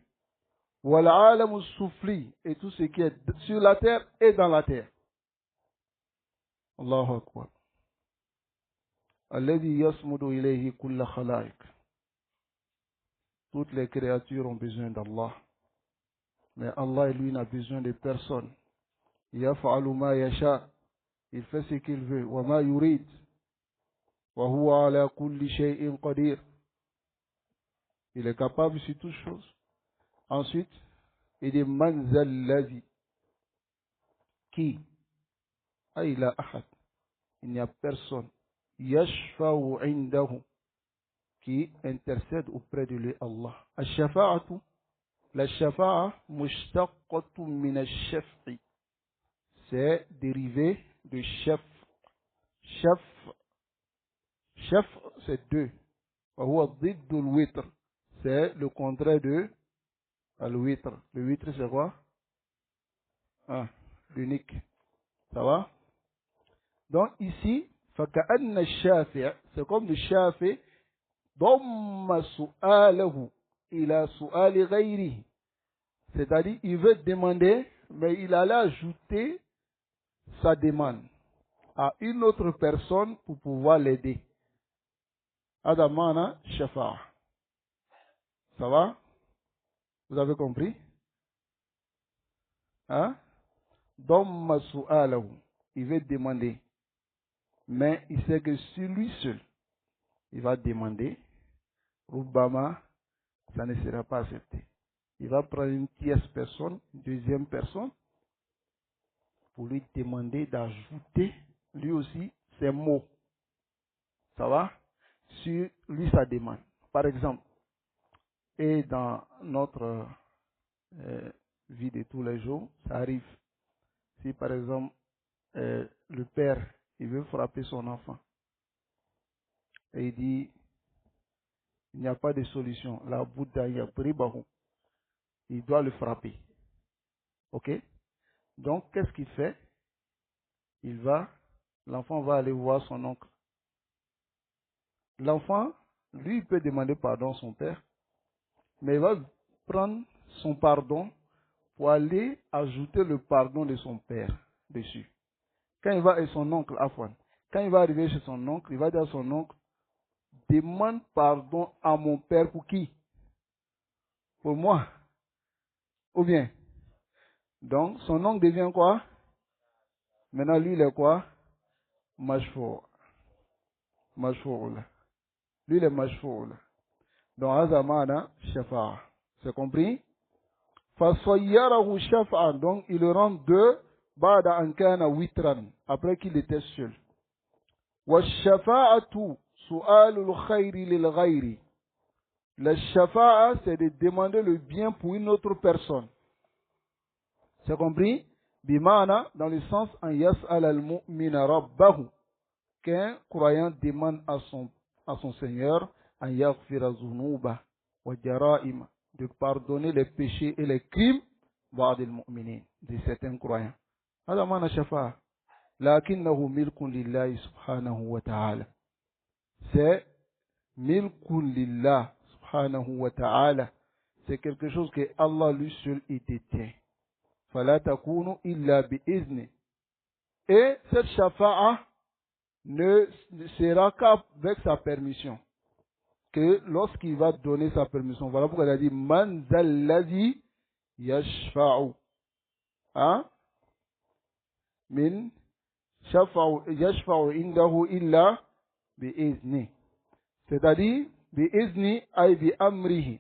Wal-alam al-sufli, et tout ce qui est sur la terre et dans la terre. Allahu Akbar. Alladhi yasmudu ilayhi kulla khalaiq. Toutes les créatures ont besoin d'Allah. Mais Allah, lui, n'a besoin de personne. Yaf'alu ma yasha. Il fait ce qu'il veut. Wa ma yurid. Wa huwa ala kulli shay'in qadir. Il est capable sur toutes choses. Ensuite, il dit man zal ladhi. Qui? Aïla ahad. Il n'y a personne. Yashfa'u indahu. Qui intercède auprès de lui, Allah. Ash-shafa'atu. La shafa'a mushtaqatu min ash-shaf'i. C'est dérivé de chef. Chef, c'est deux. Wa huwa dhiddu al-witr. C'est le contraire de al-witr. Le witr, c'est quoi? L'unique. Ça va? Donc ici, فكأن الشافع, c'est comme le shafi, ضم سؤاله إلى سؤال غيره. C'est-à-dire, il veut demander, mais il allait ajouter sa demande à une autre personne pour pouvoir l'aider. Adamana shafa. Ça va? Vous avez compris? Hein? Damma su'alahu. Il veut demander. Mais il sait que sur lui seul, il va demander. Rubbama, ça ne sera pas accepté. Il va prendre une tierce personne, une deuxième personne, pour lui demander d'ajouter lui aussi ses mots. Ça va? Sur lui sa demande. Par exemple, et dans notre vie de tous les jours, ça arrive. Si par exemple, le père, il veut frapper son enfant, et il dit, il n'y a pas de solution. La Bouddha, il doit le frapper. Ok? Donc, qu'est-ce qu'il fait? L'enfant va aller voir son oncle. L'enfant, lui, il peut demander pardon à son père, mais il va prendre son pardon pour aller ajouter le pardon de son père dessus. Quand il va, et son oncle, Afwan, quand il va arriver chez son oncle, il va dire à son oncle, demande pardon à mon père pour qui? Pour moi. Ou bien? Donc, son nom devient quoi? Maintenant, lui, il est quoi? Mashfour. Mashfour. Lui, il est mashfour. Donc, Azamana, Shafa'a. C'est compris? Fasoyarahu Shafa'a. Donc, il le rend deux. Bada ankana witran. Après qu'il était seul. Wa shafa'atu su'alul khayri lil ghayri. La shafa'a, c'est de demander le bien pour une autre personne. C'est compris? Bimana, dans le sens en yas'al al-mu'mina rabbahu. Qu'un croyant demande à son Seigneur en yaghfira zunuba wa jara'ima, de pardonner les péchés et les crimes ba'd al-mu'minin, de certains croyants. هذا معنى شفاعة لكنه ملك لله سبحانه وتعالى. C'est milkun lillah subhanahu wa ta'ala. C'est quelque chose que Allah lui seul y détient. Fala takunu illa bi'izni. Et cette shafa'a ne sera qu'avec sa permission. Que lorsqu'il va donner sa permission. Voilà pourquoi il a dit Man zallazi yashfa'u. Hein? Min yashfa'u indahu illa bi'izni. C'est-à-dire, bi'izni ay bi amrihi.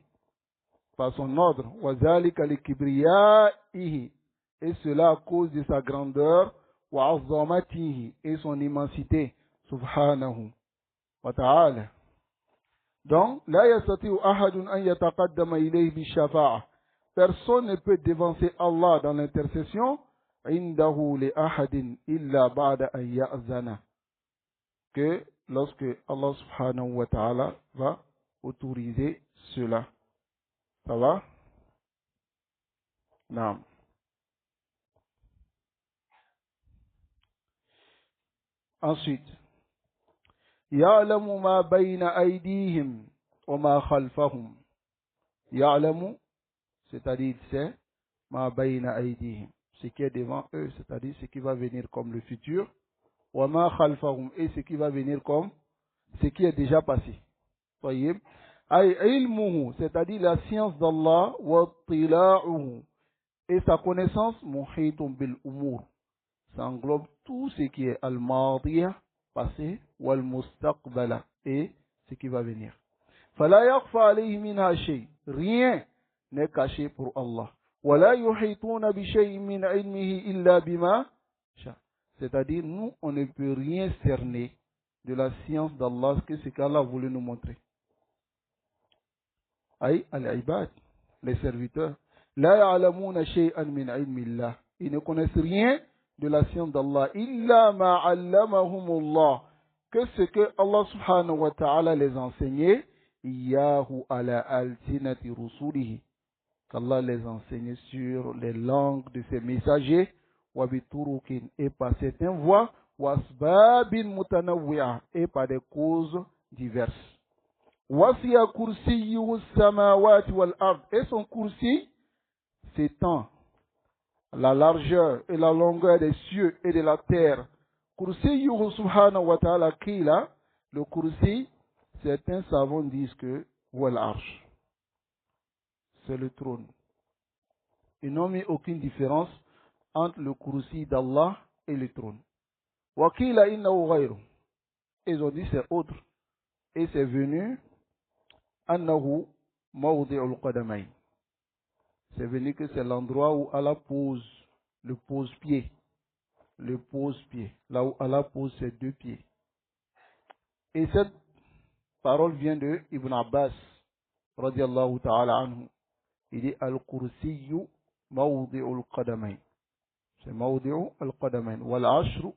Par son ordre. Wazalika li kibriyaihi. Et cela à cause de sa grandeur. Wa azzamatihi. Et son immensité. Subhanahu wa ta'ala. Donc, la yastati'u ahadun an yataqaddama ilayhi bi shafa'a. Personne ne peut devancer Allah dans l'intercession. Indahu li ahadin illa ba'da an ya'zana. Que lorsque Allah subhanahu wa ta'ala va autoriser cela. Ça va? Non. Ensuite, يعلم ما بين أيديهم وما خلفهم. يعلم, c'est-à-dire c'est ما بين أيديهم, ce qui est devant eux, c'est-à-dire ce qui va venir comme le futur. وما خلفهم, et ce qui va venir comme ce qui est déjà passé. طيب. أي علمه, c'est-à-dire la science d'Allah, واطلاعه, et sa connaissance, محيط بالأمور, ça englobe tout ce qui est al-madiya, passé, wal-mustaqbala, et ce qui va venir. فلا يخفى عليه منها شيء, rien n'est caché pour Allah. ولا يحيطون بشيء من علمه إلا بما شاء. C'est-à-dire, nous, on ne peut rien cerner de la science d'Allah, que ce qu'Allah voulait nous montrer. Aïe, al-ibad, les serviteurs. لا يعلمون شيئا من علم الله. Ils ne connaissent rien de la science d'Allah. Illa ma allamahumullah. Que ce que Allah subhanahu wa ta'ala les enseignait. Iyahu ala altinati rusulihi. Qu'Allah les enseignait sur les langues de ses messagers. Wa biturukin, et par certaines voies. Wasbabin mutanawwi'a, et par des causes diverses. Wasiya kursiyuhu samawati wal ard. Et son kursi s'étend la largeur et la longueur des cieux et de la terre. Kursiyuhu subhanahu wa ta'ala qila. Le kursi, certains savants disent que wal arsh, c'est le trône. Ils n'ont mis aucune différence entre le kursi d'Allah et le trône. Wa qila innahu ghayru. Ils ont dit c'est autre. Et c'est venu annahu mawdi'ul qadamayn. C'est venu que c'est l'endroit où Allah pose le pose-pied. Le pose-pied. Là où Allah pose ses deux pieds. Et cette parole vient de Ibn Abbas, radiallahu ta'ala anhu. Il dit Al-Kursiyu mawdi'ul qadamayn. C'est mawdi'u al-qadamayn. Wal ashru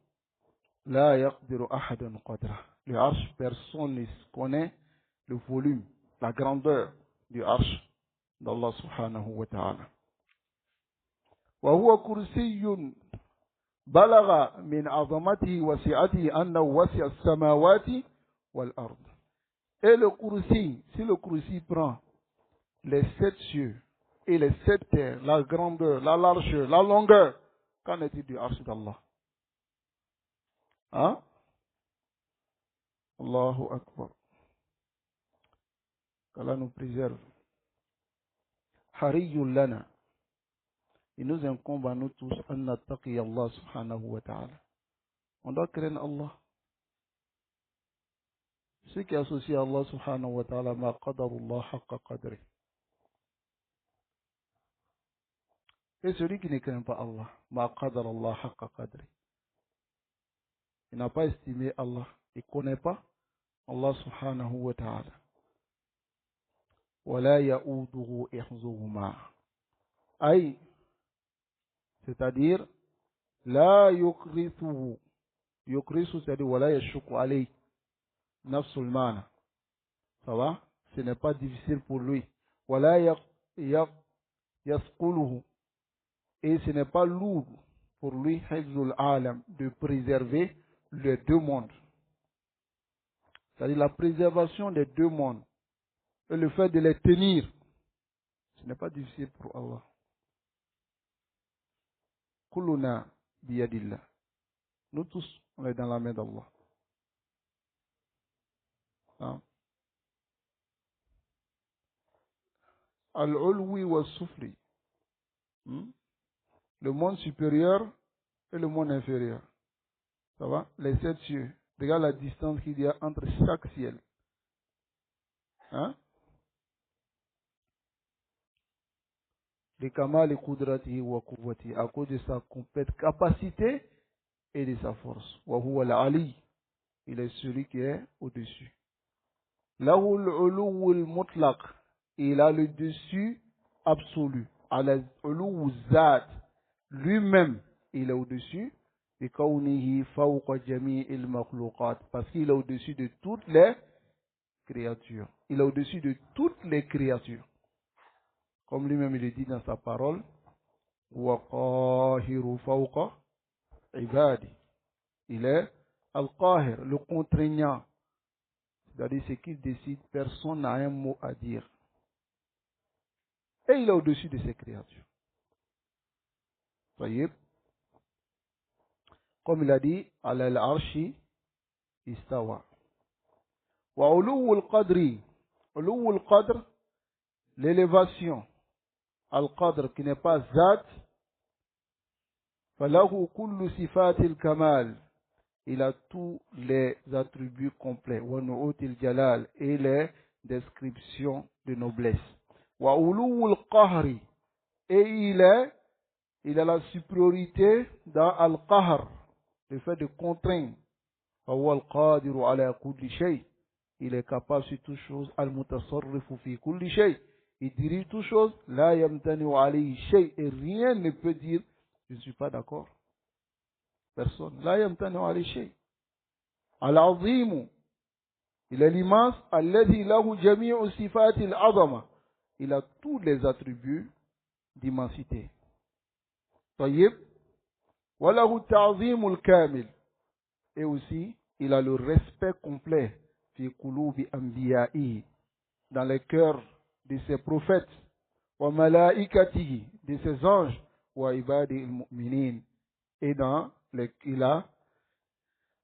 la yaqdiru ahadan qadra. Le arsh, personne ne connaît le volume, la grandeur du arsh d'Allah subhanahu wa ta'ala. وهو كرسي بلغ من عظمته وسعته أنه وسع السماوات والأرض. Et le kursi, si le kursi prend les 7 cieux et les 7 terres, la grandeur, la largeur, la longueur, qu'en est-il du arsh d'Allah? Hein? Allahu Akbar. Qu'Allah nous préserve. hariyun lana. Il nous incombe à nous tous an nattaqi Allah subhanahu wa ta'ala. On doit craindre Allah. Ceux qui associent Allah subhanahu wa ta'ala ma qadarullah haqqa qadri. Et celui qui ne craint pas Allah, ma qadarullah haqqa qadri. Il n'a pas estimé Allah. Il ne connaît pas Allah subhanahu wa ta'ala. ولا يؤوده حفظهما. أي c'est-à-dire لا يكرثه. يكرثه c'est-à-dire ولا يشق عليه نفس المعنى. Ça va? Ce n'est pas difficile pour lui. ولا يثقله. Et ce n'est pas lourd pour lui حفظ العالم de préserver les deux mondes. C'est-à-dire la préservation des deux mondes et le fait de les tenir. Ce n'est pas difficile pour Allah. Kulluna biyadillah. Nous tous, on est dans la main d'Allah. Al-ulwi wa sufli. Le monde supérieur et le monde inférieur. Ça va? Les 7 cieux. Regarde la distance qu'il y a entre chaque ciel. Hein? Les kamal qudratihi wa quwwatihi, à cause de sa complète capacité et de sa force. Wa huwa al-ali. Il est celui qui est au-dessus. Lahu al-ulu al-mutlaq. Il a le dessus absolu. Al-ulu zat. Lui-même, il est au-dessus. Et kaunihi fawqa jami'il makhluqat. Parce qu'il est au-dessus de toutes les créatures. Il est au-dessus de toutes les créatures. Comme lui-même il le dit dans sa parole, wa qahiru fawqa ibadi. Il est al-qahir, le contraignant. C'est-à-dire ce qu'il décide, personne n'a un mot à dire. Et il est au-dessus de ses créatures. Voyez, comme il a dit, ala al-arshi istawa. Wa uluwu al-qadri. Uluwu al-qadr, l'élévation. Al-qadr qui n'est pas zat. Falahu kullu sifatil kamal. Il a tous les attributs complets. Wa nu'util jalal. Et les descriptions de noblesse. Wa uluwu al-qahri. Et il a la supériorité dans al-qahr. Le fait de contraindre. Wa al-qadiru ala kulli shay. Il est capable sur toute chose. Al-mutasarrifu fi kulli shay. Il dirige toute chose. La yamtani'u alayhi shay. Et rien ne peut dire, je ne suis pas d'accord. Personne. La yamtani'u alayhi shay. Al-azimu. Il est l'immense. Alladhi lahu jami'u sifati al-azama. Il a tous les attributs d'immensité. Tayyib. Wa lahu ta'zimu al-kamil. Et aussi, il a le respect complet. Fi qulubi anbiya'ihi. Dans les cœurs de ses prophètes, wa malaikatihi, de ses anges, wa ibadi al-mu'minin, et il a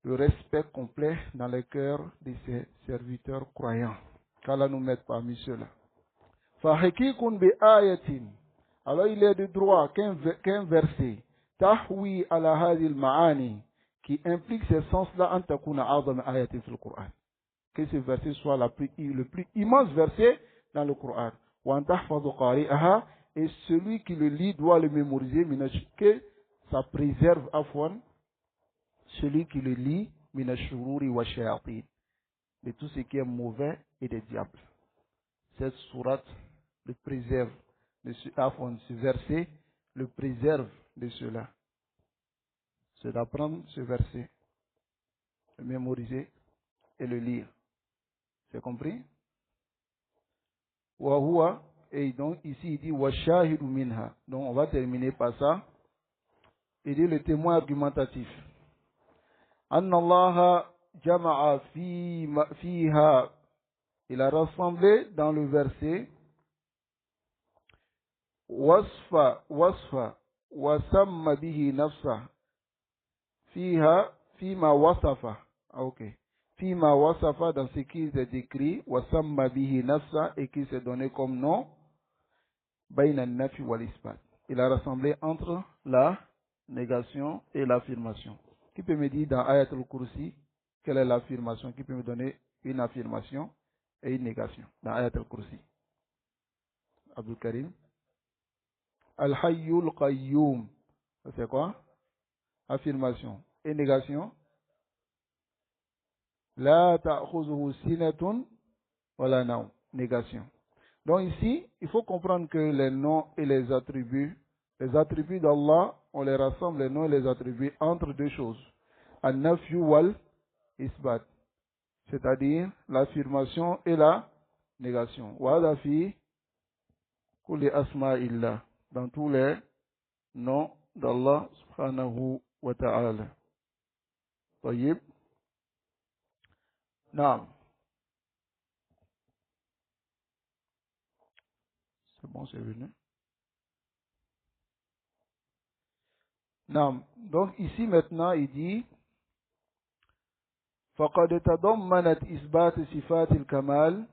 le respect complet dans les cœurs de ses serviteurs croyants. Qu'Allah nous mette parmi ceux-là. Fahikikun bi ayatin. Alors il est de droit qu'un verset, tahwi ala hadil ma'ani, qui implique ces sens-là, an takuna a'zam ayatin fil Qur'an. Que ce verset soit le plus immense verset dans le Coran. Et celui qui le lit doit le mémoriser, que ça préserve afwan, celui qui le lit, de tout ce qui est mauvais et des diables. Cette sourate le préserve, ce verset le préserve de cela. C'est d'apprendre ce verset, le mémoriser et le lire. C'est compris? Wa huwa, et donc ici il dit wa shahidu minha. Donc on va terminer par ça. Il dit le témoin argumentatif. Anna Allah jama'a fiha. Il a rassemblé dans le verset wasfa wa samma bihi nafsa fiha fima wasafa. Ok. Fima wasafa, dans ce qui est décrit, wa samma bihi nafsa, et qui s'est donné comme nom, bayna an-nafi wal isbat. Il a rassemblé entre la négation et l'affirmation. Qui peut me dire dans Ayat al-Kursi quelle est l'affirmation? Qui peut me donner une affirmation et une négation dans Ayat al-Kursi? Abdul Karim. Al-Hayyul Qayyum. C'est quoi? Affirmation. Et négation? La ta'khuzuhu sinatun wala nawm. Négation. Donc ici, il faut comprendre que les noms et les attributs d'Allah, on les rassemble, les noms et les attributs, entre deux choses. An-nafyu wal isbat. C'est-à-dire l'affirmation et la négation. Wa hadha fi kulli asma'illah. Dans tous les noms d'Allah subhanahu wa ta'ala. Tayyib. Naam. C'est bon, c'est venu. Naam. Donc ici maintenant, il dit فَقَدْ تَضَمَّنَتْ إِثْبَاتِ صِفَاتِ الْكَمَالِ.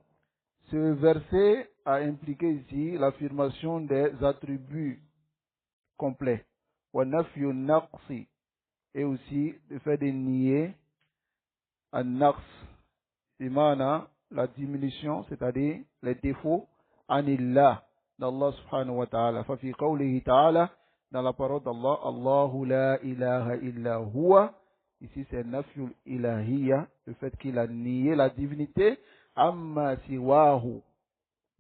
Ce verset a impliqué ici l'affirmation des attributs complets. وَنَفْيُ النَّقْصِ. Et aussi le fait de nier النَّقْص. Imana, la diminution, c'est-à-dire les défauts, anillah, d'Allah subhanahu wa ta'ala. Fafi qawlihi ta'ala, dans la parole d'Allah, Allahu la ilaha illa huwa. Ici c'est nafyul ilahiyya, le fait qu'il a nié la divinité, amma siwahu,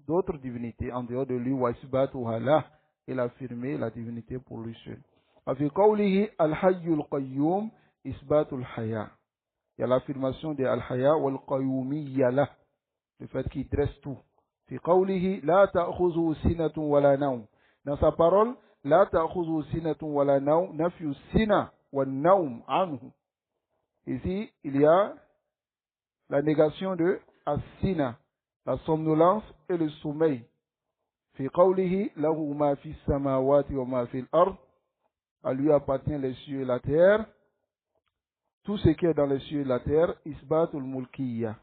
d'autres divinités en dehors de lui, wa isbatuha lah, il a affirmé la divinité pour lui seul. Fafi qawlihi al-hayyul qayyum, isbatul haya. Il y a l'affirmation de al-haya wal qayyumiyya lah, le fait qu'il dresse tout. Fi qawlihi la ta'khuzuhu sinatun wala nawm. Dans sa parole, la ta'khuzuhu sinatun wala nawm, nafyu sina wal nawm anhu. Ici, il y a la négation de as-sina, la somnolence et le sommeil. Fi qawlihi lahu ma fi samawati wa ma fi al-ard. À lui appartient les cieux et la terre. Tout ce qui est dans les cieux et la terre, isbatul mulkiyya.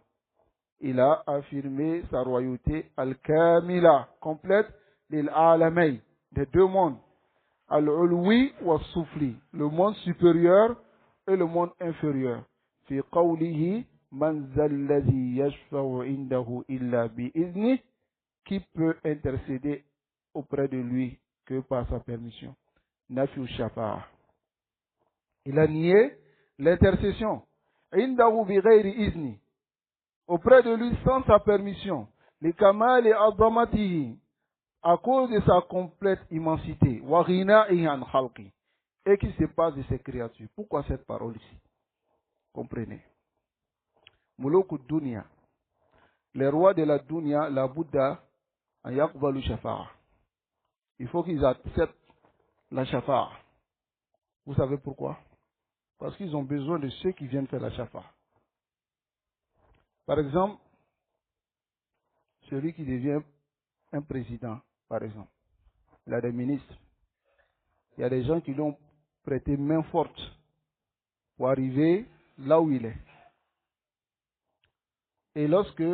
Il a affirmé sa royauté al-kamila, complète, lil alamay, des deux mondes, al-ulwi wa soufli, le monde supérieur et le monde inférieur. Fi qawlihi man zallazi yashfa'u indahu illa bi izni, qui peut intercéder auprès de lui que par sa permission. Nafiu shafa'a. Il a nié l'intercession. Indahu bi ghayri izni, auprès de lui sans sa permission. Les kamal et azamatihi, à cause de sa complète immensité. Wa ghina'ihi an khalqi, et qui se passe de ses créatures. Pourquoi cette parole ici? Comprenez. Muluku dunya, les rois de la dunya, la Bouddha, en yaqbalu shafa'a. Il faut qu'ils acceptent la shafa'a. Vous savez pourquoi? Parce qu'ils ont besoin de ceux qui viennent faire la shafa'a. Par exemple, celui qui devient un président, par exemple, il a des ministres. Il y a des gens qui lui ont prêté main forte pour arriver là où il est. Et lorsque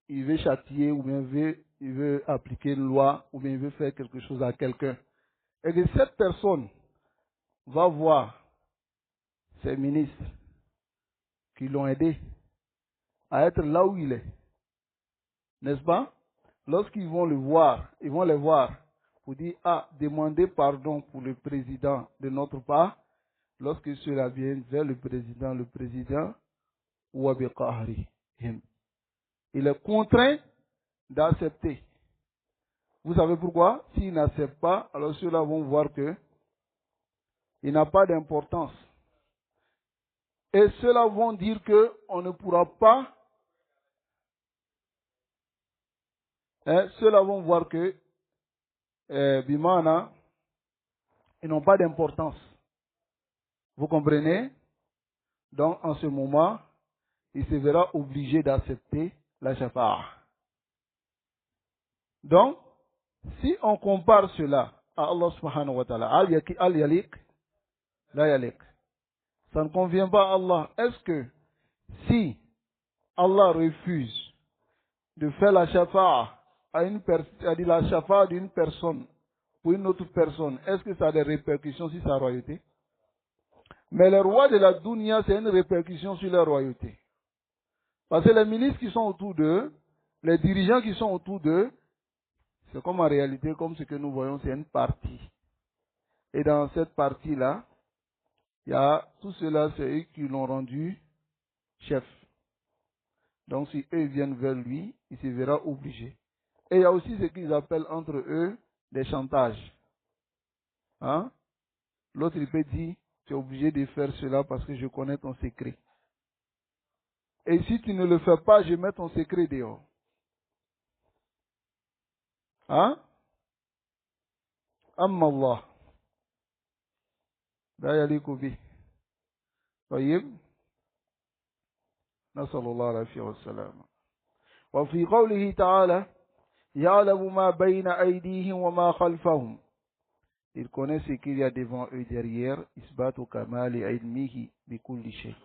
il veut châtier ou bien il veut appliquer une loi ou bien il veut faire quelque chose à quelqu'un, et que cette personne va voir ses ministres qui l'ont aidé à être là où il est, n'est-ce pas? Lorsqu'ils vont le voir, ils vont les voir pour dire, ah, demandez pardon pour le président de notre part. Lorsque cela vient vers le président, il est contraint d'accepter. Vous savez pourquoi? S'il n'accepte pas, alors ceux-là vont voir que il n'a pas d'importance. Et ceux-là vont dire qu'on ne pourra pas. Ceux-là vont voir que Bimana, ils n'ont pas d'importance. Vous comprenez? Donc, en ce moment, il se verra obligé d'accepter la shafa'a. Donc, si on compare cela à Allah subhanahu wa ta'ala, al-yalik, la yalik, ça ne convient pas à Allah. Est-ce que si Allah refuse de faire la shafa'a à une personne, c'est-à-dire la shafa d'une personne pour une autre personne, est-ce que ça a des répercussions sur sa royauté? Mais le roi de la dunya, c'est une répercussion sur la royauté. Parce que les ministres qui sont autour d'eux, les dirigeants qui sont autour d'eux, c'est comme en réalité, comme ce que nous voyons, c'est une partie. Et dans cette partie-là, il y a tout cela, c'est eux qui l'ont rendu chef. Donc si eux viennent vers lui, il se verra obligé. Et il y a aussi ce qu'ils appellent entre eux des chantages. Hein? L'autre, il peut dire, tu es obligé de faire cela parce que je connais ton secret. Et si tu ne le fais pas, je mets ton secret dehors. Hein? Amma Allah. لا يليق به. طيب نسأل الله العافية والسلام. وفي قوله تعالى يعلم ما بين أيديهم وما خلفهم. Il connaît ce qu'il y a devant eux derrière. Isbatu kamali ilmihi bikulli shay.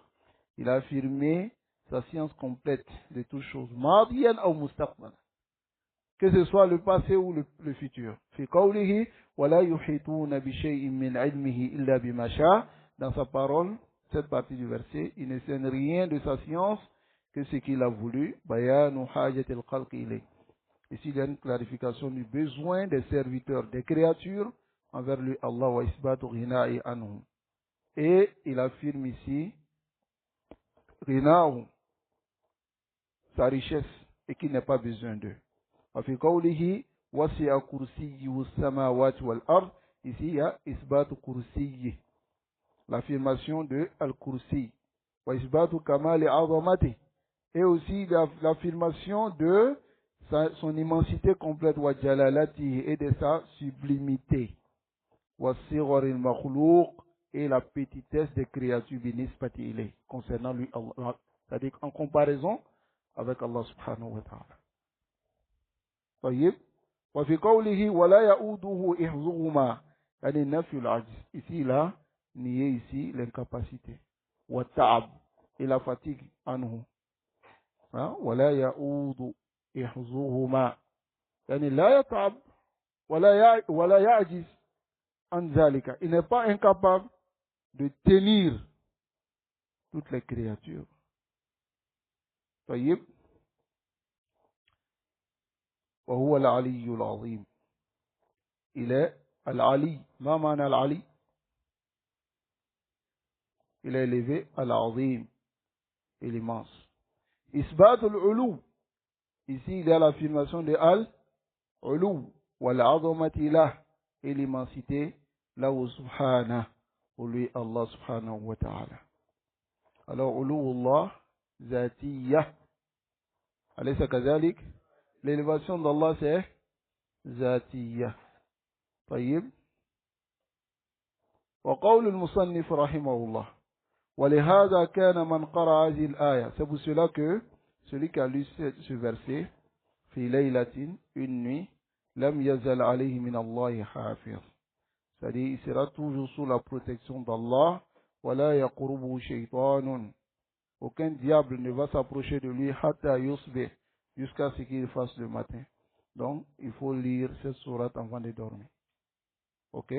Il a affirmé sa science complète de toutes choses. Madiyan ou mustaqbal. Que ce soit le passé ou le futur. في قوله ولا يحيطون بشيء من علمه إلا بما شاء. Dans sa parole, cette partie du verset, il ne sait rien de sa science que ce qu'il a voulu. Bayanu hajatil khalqi ilayh. Ici, il y a une clarification du besoin des serviteurs, des créatures envers lui, Allah wa isbatu ghina'i anhum. Et il affirme ici, ghinahu, sa richesse, et qu'il n'a pas besoin d'eux. وفي قوله وسع كرسيه السماوات والأرض. Ici, il y a isbatu kursiyi, l'affirmation de al-kursi. Wa isbatu kamali azamati. Et aussi l'affirmation de son immensité complète, wa jalalati, et de sa sublimité. Wa sighar al-makhlouq, et la petitesse des créatures binisbati ilayh, concernant lui Allah, c'est-à-dire en comparaison avec Allah subhanahu wa ta'ala. طيب وفي قوله ولا يؤوده إحفظهما يعني نفي العجز. Ici là, nier ici l'incapacité. والتعب et la fatigue عنه. ولا يؤود إحفظهما يعني لا يتعب ولا يعجز عن ذلك. Il n'est pas incapable de tenir toutes les créatures. طيب وهو العلي العظيم. Il est Al-Ali. ما معنى Al-Ali? Il est élevé Al-Azim, et l'immense. Isbat al-Ulu. Ici, il y a l'affirmation de Al-Ulu. Wal-Azamati lah, et l'immensité, là où Subhanah, pour lui Allah subhanahu wa ta'ala. Alors, Ulu Allah, Zatiyah. Alaysa kazalik. L'élévation d'Allah, c'est Zatiyah. طيب. وقول المصنف رحمه الله. ولهذا كان من قرأ هذه الآية. C'est pour cela que celui qui a lu ce verset, في ليلة, une nuit, لم يزل عليه من الله حافظ. C'est-à-dire, il sera toujours sous la protection d'Allah. ولا يقربه شيطان. Aucun diable ne va s'approcher de lui حتى يصبح, jusqu'à ce qu'il fasse le matin. Donc, il faut lire cette sourate avant de dormir. Ok?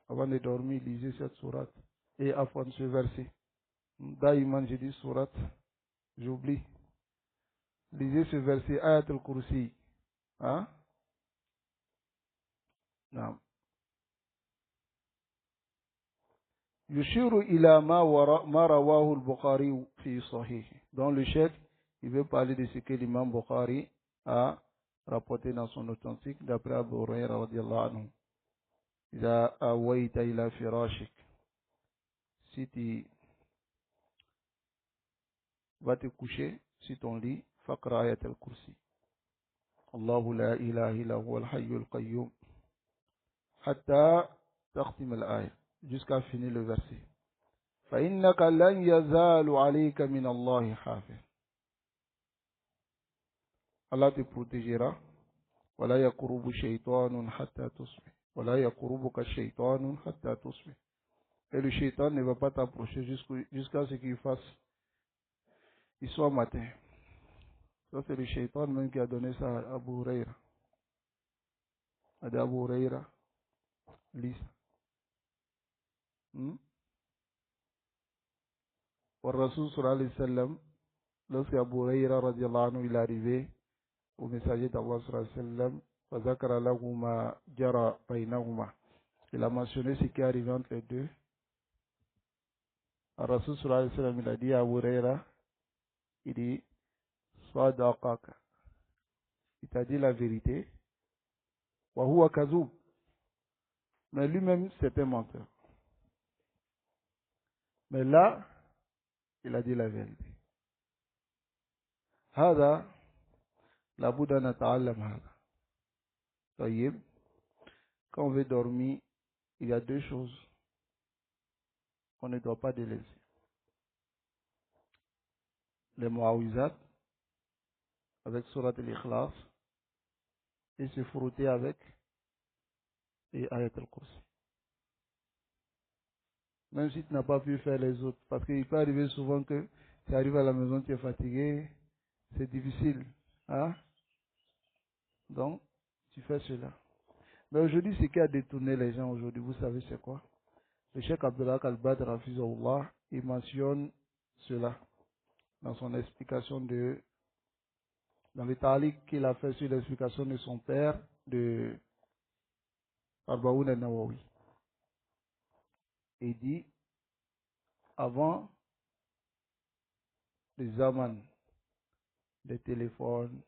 Avant de dormir, lisez cette sourate. Et avant ce verset. Daïman, j'ai dit sourate. J'oublie. Lisez ce verset, Ayat al-Kursi. Hein? Non. Yushiru ila ma rawahu al-Bukhari fi sahih. Dans le chef, il veut parler de ce que l'imam Bukhari a rapporté dans son authentique d'après Abu Hurairah radiyallahu anhu. Iza awayta ila firashik. Si tu vas te coucher sur ton lit, faqra ayat al-Kursi. Allahu la ilaha illa huwa al-hayyu al-qayyum. Hatta taqtim al-ayah. Jusqu'à finir le verset. فإنك لن يزال عليك من الله حافظ. Allah te protégera. ولا يقرب الشيطان حتى تصبح. ولا يقربك الشيطان حتى تصبح. Et le shaitan ne va pas t'approcher jusqu'à ce qu'il fasse, il soit matin. Ça, c'est le shaitan même qui a donné ça à Abu Huraira. A dit Abu Huraira, lis ça. Au Rasul sallallahu alayhi wa sallam, lorsque Abu Huraira radiallahu anhu, il est arrivé au messager d'Allah sallallahu alayhi wa sallam, وَذَكَرَ لَهُمَا جَرَى بَيْنَهُمَا. Il a mentionné ce qui est arrivé entre les deux. Au Rasul sallallahu alayhi wa sallam, il a dit à Abu Huraira, il dit, Sadaqaka. Il t'a dit la vérité. Wa huwa kazoub. Mais lui-même, c'est un menteur. Mais là, il a dit la vérité. هذا لابد أن نتعلم هذا. طيب. Quand on veut dormir, il y a deux choses qu'on ne doit pas délaisser. Les muawizat, avec surat al-Ikhlas, et se frotter avec et ayat al-Kursi. Même si tu n'as pas pu faire les autres. Parce qu'il peut arriver souvent que tu arrives à la maison, tu es fatigué, c'est difficile. Hein? Donc, tu fais cela. Mais aujourd'hui, ce qui a détourné les gens aujourd'hui, vous savez c'est quoi? Le Cheikh Abdullah Al-Badr Hafizahullah, il mentionne cela dans son explication dans le talik qu'il a fait sur l'explication de son père de Arbaoun al-Nawawi. Il dit, avant les zaman des téléphones,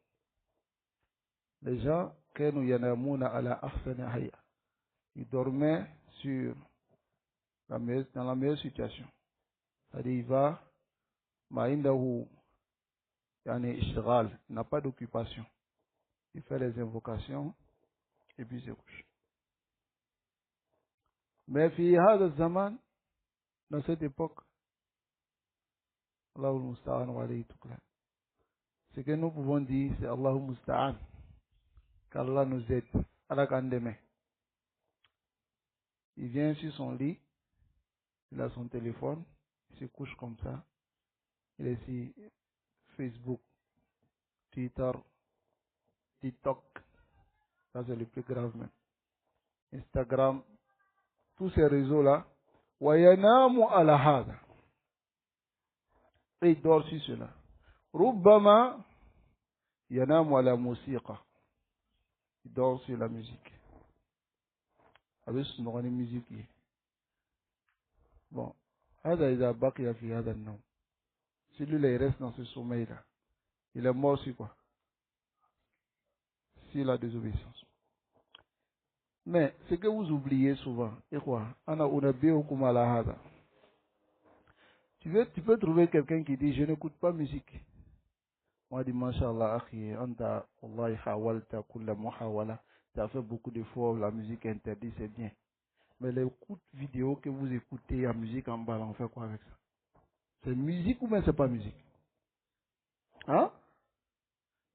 les gens, ils dormaient dans la meilleure situation. C'est-à-dire, il va, il n'a pas d'occupation. Il fait les invocations et puis il se couche. Mais dans cette époque, ce que nous pouvons dire, c'est Allahu Musta'an, qu'Allah nous aide. Il vient sur son lit, il a son téléphone, il se couche comme ça. Il est sur Facebook, Twitter, TikTok, ça c'est le plus grave même. Instagram, tous ces réseaux-là. وَيَنَامُ عَلَى هَذَا. Et il dort sur cela. رُبَّمَا يَنَامُ عَلَى مُوسِيقَى. Il dort sur la musique. Avec son musique. Bon. هذا إذا بقي في هذا النوم. Celui-là, il reste dans ce sommeil-là. Il est mort sur quoi? Sur la désobéissance. Mais ce que vous oubliez souvent, et quoi? Tu peux trouver quelqu'un qui dit je n'écoute pas musique. Moi, je dis Masha'Allah, akhi, anta, wallahi, hawalta, kulla muhawala. Tu as fait beaucoup d'efforts, la musique interdite, c'est bien. Mais les écoutes vidéo que vous écoutez en musique en bas, on fait quoi avec ça? C'est musique ou bien c'est pas musique? Hein?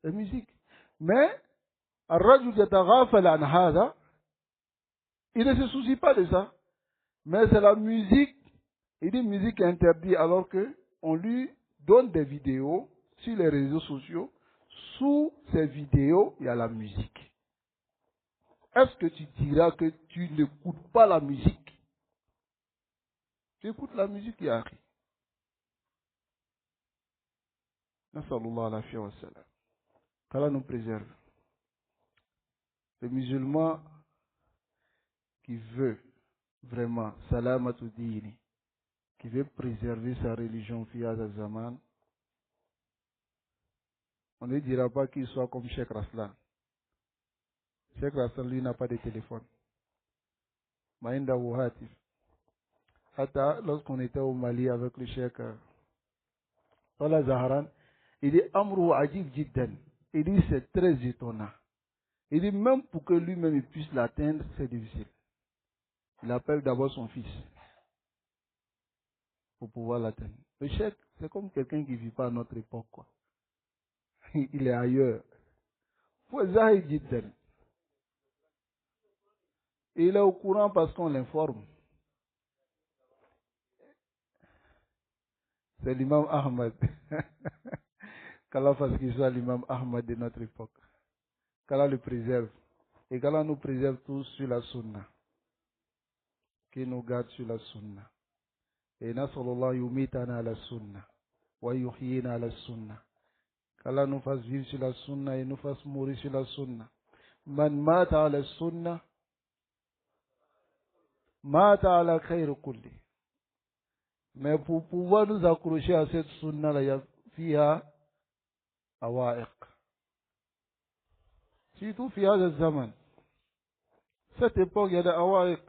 C'est musique. Mais, الرجل يتغافل عن هذا. Il ne se soucie pas de ça. Mais c'est la musique. Il dit musique interdite alors que on lui donne des vidéos sur les réseaux sociaux. Sous ces vidéos, il y a la musique. Est-ce que tu diras que tu n'écoutes pas la musique? Tu écoutes la musique, il y a rien. Qu'Allah nous préserve. Le musulman qui veut vraiment salamatu dini, qui veut préserver sa religion via zaman, on ne dira pas qu'il soit comme Cheikh Raslan. Cheikh Raslan, lui, n'a pas de téléphone. Maïnda Wouhatif. Hatta, lorsqu'on était au Mali avec le Cheikh Tola Zaharan, il dit Amrou Ajib Jidden. Il dit c'est très étonnant. Il dit même pour que lui-même il puisse l'atteindre, c'est difficile. Il appelle d'abord son fils pour pouvoir l'atteindre. Le Cheikh, c'est comme quelqu'un qui ne vit pas à notre époque, quoi. Il est ailleurs. Et il est au courant parce qu'on l'informe. C'est l'imam Ahmad. Qu'Allah fasse qu'il soit l'imam Ahmad de notre époque. Qu'Allah le préserve. Et qu'Allah nous préserve tous sur la sunna. Qu'il nous garde sur la sunna. Et nasallallahu yumitana ala sunna. Wa yuhyina ala sunna. Qu'Allah nous fasse vivre sur la sunna et nous fasse mourir sur la sunna. Man mata ala sunna. Mata ala khayr kulli. Mais pour pouvoir nous accrocher à cette sunna-là, il y a fiha awaiq. Surtout fiha de zaman. Cette époque, il y a des awaiq.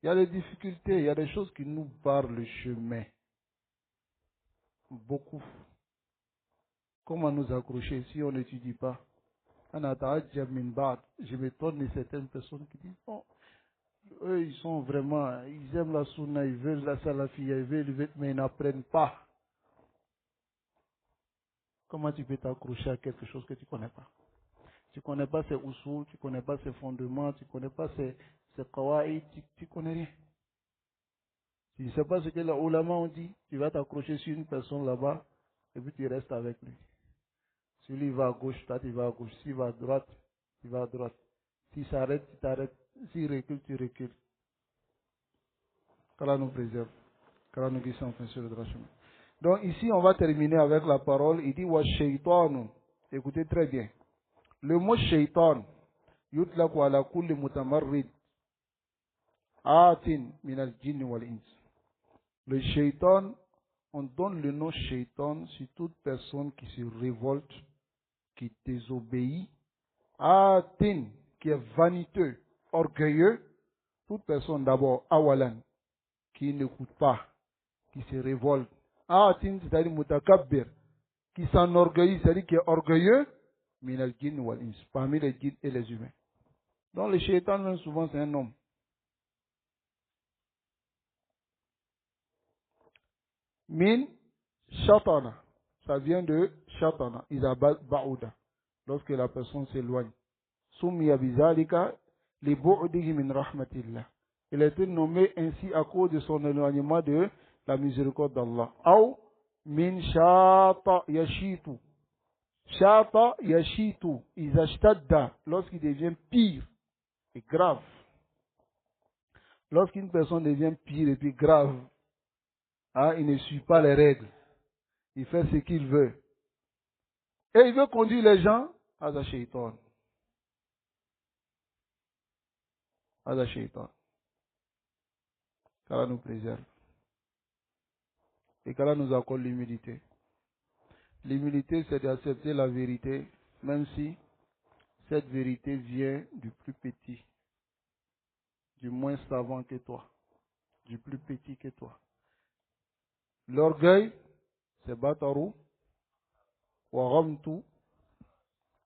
Il y a des difficultés, il y a des choses qui nous barrent le chemin. Beaucoup. Comment nous accrocher si on n'étudie pas? Je m'étonne de certaines personnes qui disent, bon, eux, ils sont vraiment, ils aiment la sunna, ils veulent la salafia, ils veulent, mais ils n'apprennent pas. Comment tu peux t'accrocher à quelque chose que tu ne connais pas? Tu ne connais pas ses usul, tu ne connais pas ses fondements, tu ne connais pas ses kawaïd, tu ne connais rien. Tu ne sais pas ce que les ulama ont dit, tu vas t'accrocher sur une personne là-bas, et puis tu restes avec lui. Si lui va à gauche, toi tu vas à gauche. S'il va à droite, tu vas à droite. S'il s'arrête, tu t'arrêtes. S'il recule, tu recules. Qu'Allah nous préserve. Qu'Allah nous guide enfin sur le droit chemin. Donc ici, on va terminer avec la parole. Il dit wa shaytanu. Écoutez très bien. Le mot shaytan, yutlaqu ala kulli mutamarrid atin min al-jinn wal-ins. Le shaytan, on donne le nom shaytan sur toute personne qui se révolte, qui désobéit, atin, qui est vaniteux, orgueilleux, toute personne d'abord, awalan, qui n'écoute pas, qui se révolte, atin, c'est-à-dire mutakabbir, qui s'enorgueillit, c'est-à-dire qui est orgueilleux, min al-jinn wal-ins, parmi les djinns et les humains. Donc le shaitan, même souvent, c'est un homme. Min shatana, ça vient de shatana, Isabad Ba'ouda, lorsque la personne s'éloigne. Summiya bizalika li bu'dihi min rahmatillah. Il a été nommé ainsi à cause de son éloignement de la miséricorde d'Allah. Ou min shata yashitu. Shata yashitu. Izashtadda. Lorsqu'il devient pire et grave. Lorsqu'une personne devient pire et puis grave, hein, il ne suit pas les règles. Il fait ce qu'il veut. Et il veut conduire les gens à la shaitan. À la shaitan. Qu'Allah nous préserve. Et qu'Allah nous accorde l'humilité. L'humilité, c'est d'accepter la vérité, même si cette vérité vient du plus petit, du moins savant que toi, du plus petit que toi. L'orgueil, c'est Bataru, wa Ramtu.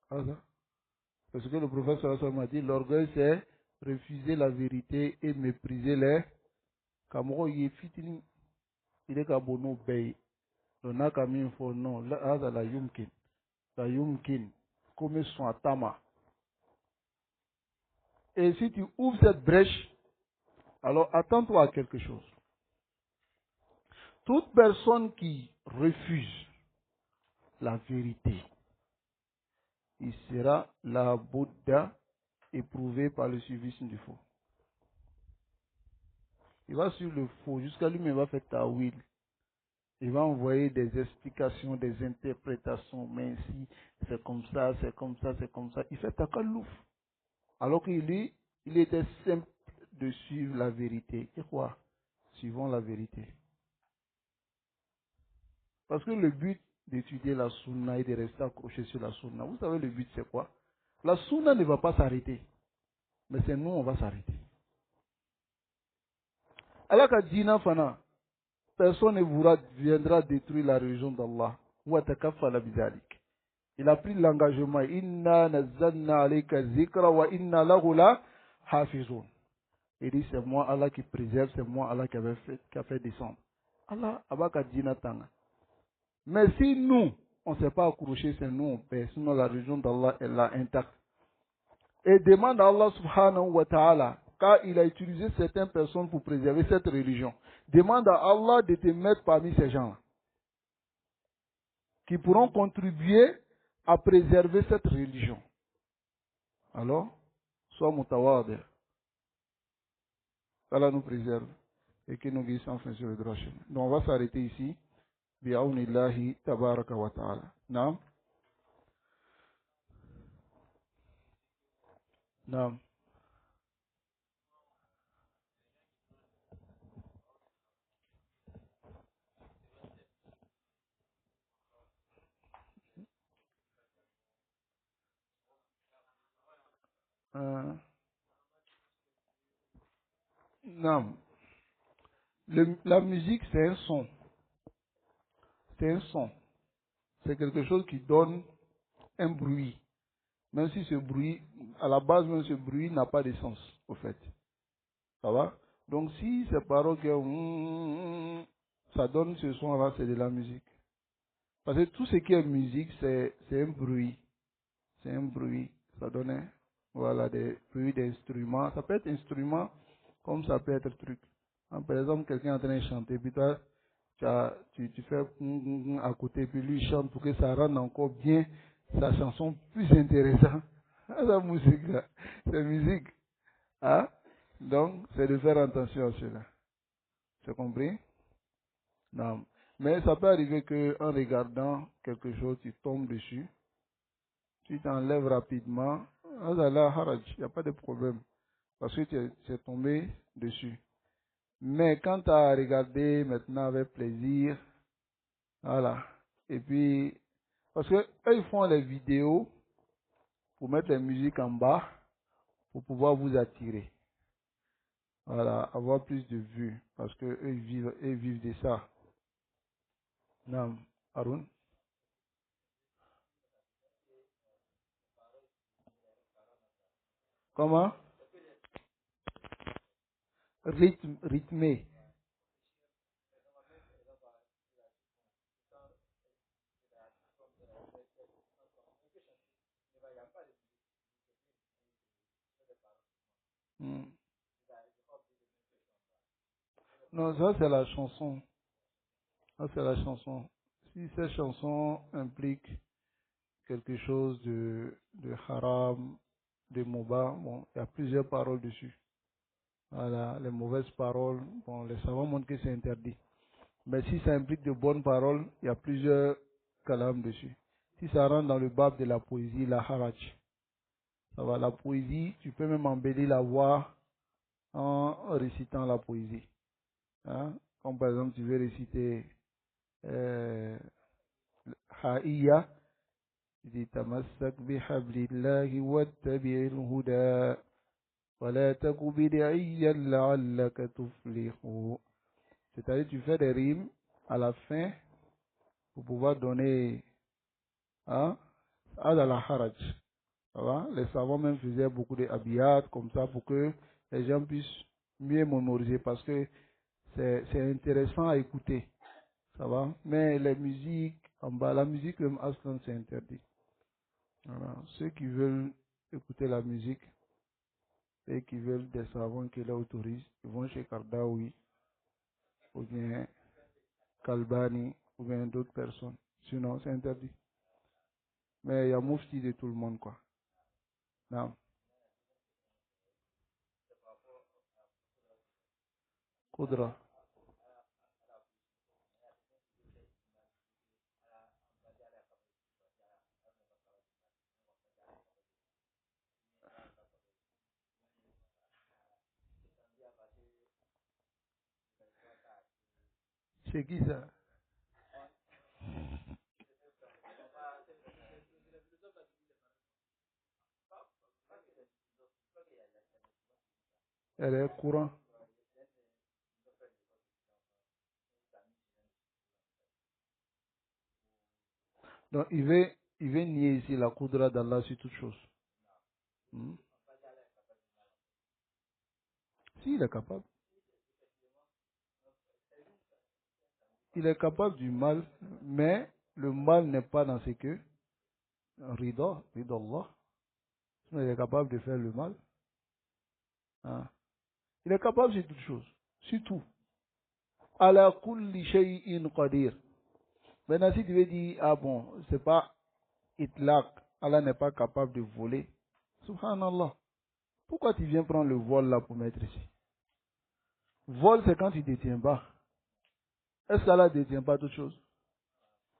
Parce que le prophète sallallahu a dit, l'orgueil, c'est refuser la vérité et mépriser les Kamoro Yefitini. Il est Kabono Bey. Le Nakamin fo non, la Yumkin. La Yumkin. Comme son atama. Et si tu ouvres cette brèche, alors attends-toi à quelque chose. Toute personne qui refuse la vérité, il sera la Bouddha éprouvé par le suivisme du faux. Il va suivre le faux, jusqu'à lui-même va faire tawil. Il va envoyer des explications, des interprétations, mais si c'est comme ça, c'est comme ça, c'est comme ça. Il fait takalouf. Alors qu'il il était simple de suivre la vérité. Et quoi? Suivons la vérité. Parce que le but d'étudier la sunna et de rester accroché sur la sunna, vous savez le but c'est quoi? La sunna ne va pas s'arrêter. Mais c'est nous, on va s'arrêter. Alors qu'à Dina Fana, personne ne viendra détruire la religion d'Allah. Il a pris l'engagement. Inna nazzalna alayka zikra wa inna lahu la hafizun. Il dit c'est moi Allah qui préserve, c'est moi Allah qui a fait descendre. Allah abaka Dina Tanga. Mais si nous, on ne s'est pas accroché, c'est nous on perd. Sinon la religion d'Allah est là intacte. Et demande à Allah subhanahu wa ta'ala, car il a utilisé certaines personnes pour préserver cette religion. Demande à Allah de te mettre parmi ces gens-là. qui pourront contribuer à préserver cette religion. Alors, sois mutawadi. Allah nous préserve et que nous guide enfin sur le droit chemin. Donc on va s'arrêter ici. Bi'aunillahi tabaraka wa ta'ala. Naam. Naam. Naam. La musique, c'est un son. C'est un son. C'est quelque chose qui donne un bruit. Même si ce bruit, à la base même ce bruit n'a pas de sens, au fait. Ça va? Donc si ces paroles que ça donne ce son-là, c'est de la musique. Parce que tout ce qui est musique, c'est un bruit. C'est un bruit. Ça donne, voilà, des bruits d'instruments. Ça peut être instrument, comme ça peut être truc. Hein, par exemple, quelqu'un est en train de chanter, puis toi, tu fais à côté, puis lui il chante pour que ça rende encore bien sa chanson plus intéressante. Ah, la musique, là. C'est musique. Hein? Donc, c'est de faire attention à cela. C'est compris? Non. Mais ça peut arriver qu'en regardant quelque chose, tu tombes dessus. Tu t'enlèves rapidement. Ah, là, haraj, il n'y a pas de problème. Parce que tu es tombé dessus. Mais quand tu as regardé maintenant avec plaisir, voilà. Et puis, parce que eux, ils font les vidéos pour mettre les musiques en bas pour pouvoir vous attirer. Voilà, avoir plus de vues. Parce que eux, ils vivent de ça. Non, Arun. Comment? Rythmé. Hmm. Non, ça c'est la chanson. Ça c'est la chanson. Si cette chanson implique quelque chose de haram, de moba, bon, il y a plusieurs paroles dessus. Voilà, les mauvaises paroles, bon, les savants montrent que c'est interdit. Mais si ça implique de bonnes paroles, il y a plusieurs calams dessus. Si ça rentre dans le bab de la poésie, la haraj, ça va, la poésie, tu peux même embellir la voix en récitant la poésie. Hein? Comme par exemple, tu veux réciter Haïya, tu dis Tamassak bihablillahi wattabi'il huda, wa la taku bid'iyyan la'allaka tuflihu. C'est-à-dire, tu fais des rimes à la fin pour pouvoir donner hein, à la haraj. Ça va? Les savants même faisaient beaucoup de abiyat comme ça pour que les gens puissent mieux mémoriser parce que c'est intéressant à écouter. Ça va? Mais les musiques, en bas, la musique, même Aslan, c'est interdit. Voilà. Ceux qui veulent écouter la musique et qui veulent des savants qui l'autorisent, ils vont chez Kardaoui, ou bien Kalbani, ou bien d'autres personnes. Sinon, c'est interdit. Mais il y a moufti de tout le monde, quoi. Non. Koudra. C'est qui ça? Elle est courant. Donc, il veut nier ici la Koudra d'Allah sur toute chose. Hmm? Si, il est capable. Il est capable du mal, mais le mal n'est pas dans ce que Rida Allah. Sinon, il est capable de faire le mal. Hein. Il est capable de toute chose. Sur tout. Ala kulli shay'in qadir. Maintenant, si tu veux dire, ah bon, c'est pas itlaq, Allah n'est pas capable de voler. Subhanallah. Pourquoi tu viens prendre le vol là pour mettre ici? Vol, c'est quand tu ne détiens pas. Est-ce qu'Allah ne détient pas toute chose?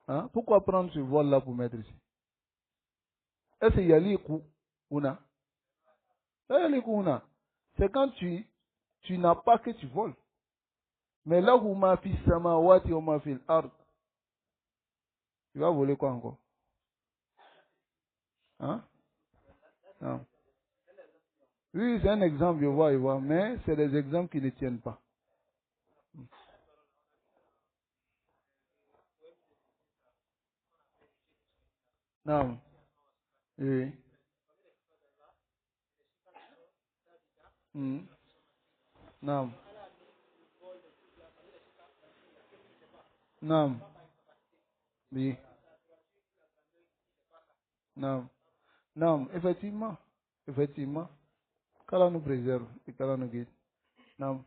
Hein? Pourquoi prendre ce vol là pour mettre ici? Est-ce qu'il y a l'ikou ou non? C'est quand tu n'as pas que tu voles. Mais là où ma fille samawati ou ma fille ard, tu vas voler quoi encore? Hein? Non. Oui, c'est un exemple, je vois, mais c'est des exemples qui ne tiennent pas. Non. Oui. Hmm. Non. Non. Oui. Non. Non. Effectivement. Effectivement. Qu'Allah nous préserve et qu'Allah nous guide. Non.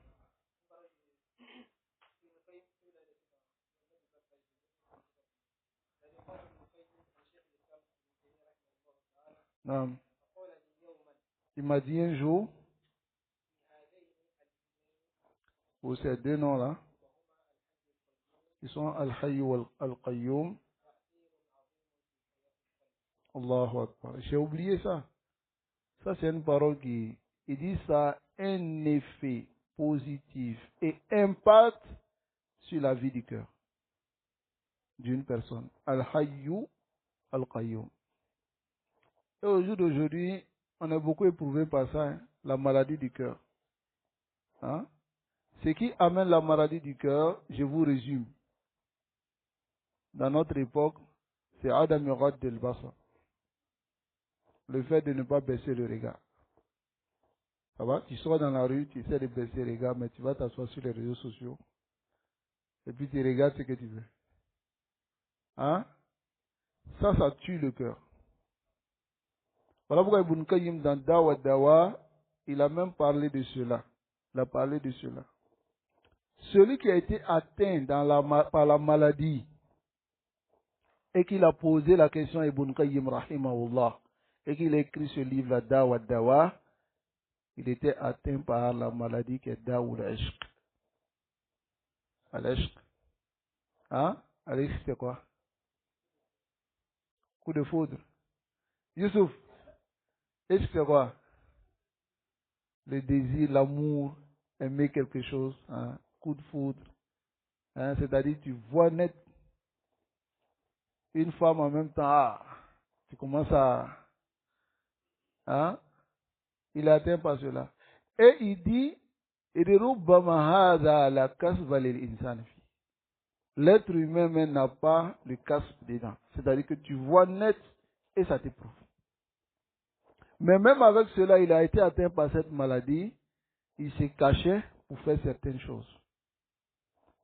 Non. Il m'a dit un jour, pour ces deux noms-là, qui sont Al-Hayy ou Al-Qayyum, Allahu Akbar. J'ai oublié ça. Ça, c'est une parole qui il dit ça a un effet positif et impact sur la vie du cœur d'une personne. Al-Hayyu, Al-Qayyum. Et au jour d'aujourd'hui, on est beaucoup éprouvé par ça, hein, la maladie du cœur. Hein? Ce qui amène la maladie du cœur, je vous résume. Dans notre époque, c'est Adam Yorad del Bassa. Le fait de ne pas baisser le regard. Ça va? Tu sors dans la rue, tu essaies de baisser le regard, mais tu vas t'asseoir sur les réseaux sociaux. Et puis tu regardes ce que tu veux. Hein? Ça tue le cœur. Voilà pourquoi Ibn Qayyim dans Dawa Dawa, il a même parlé de cela. Il a parlé de cela. Celui qui a été atteint par la maladie et qu'il a posé la question à Ibn Qayyim rahimahullah et qu'il a écrit ce livre, la Dawa Dawa, il était atteint par la maladie qui est Dawa al-Ishq. Al-Ishq. Hein? Al-Ishq c'est quoi? Coup de foudre. Youssouf, Ishq c'est quoi? Le désir, l'amour, aimer quelque chose. Hein? Coup de foudre. Hein? C'est-à-dire tu vois net une femme en même temps. Ah, tu commences à... Hein? Il est atteint par cela. Et il dit, l'être humain même n'a pas le casque dedans. C'est-à-dire que tu vois net et ça t'éprouve. Mais même avec cela, il a été atteint par cette maladie. Il s'est caché pour faire certaines choses.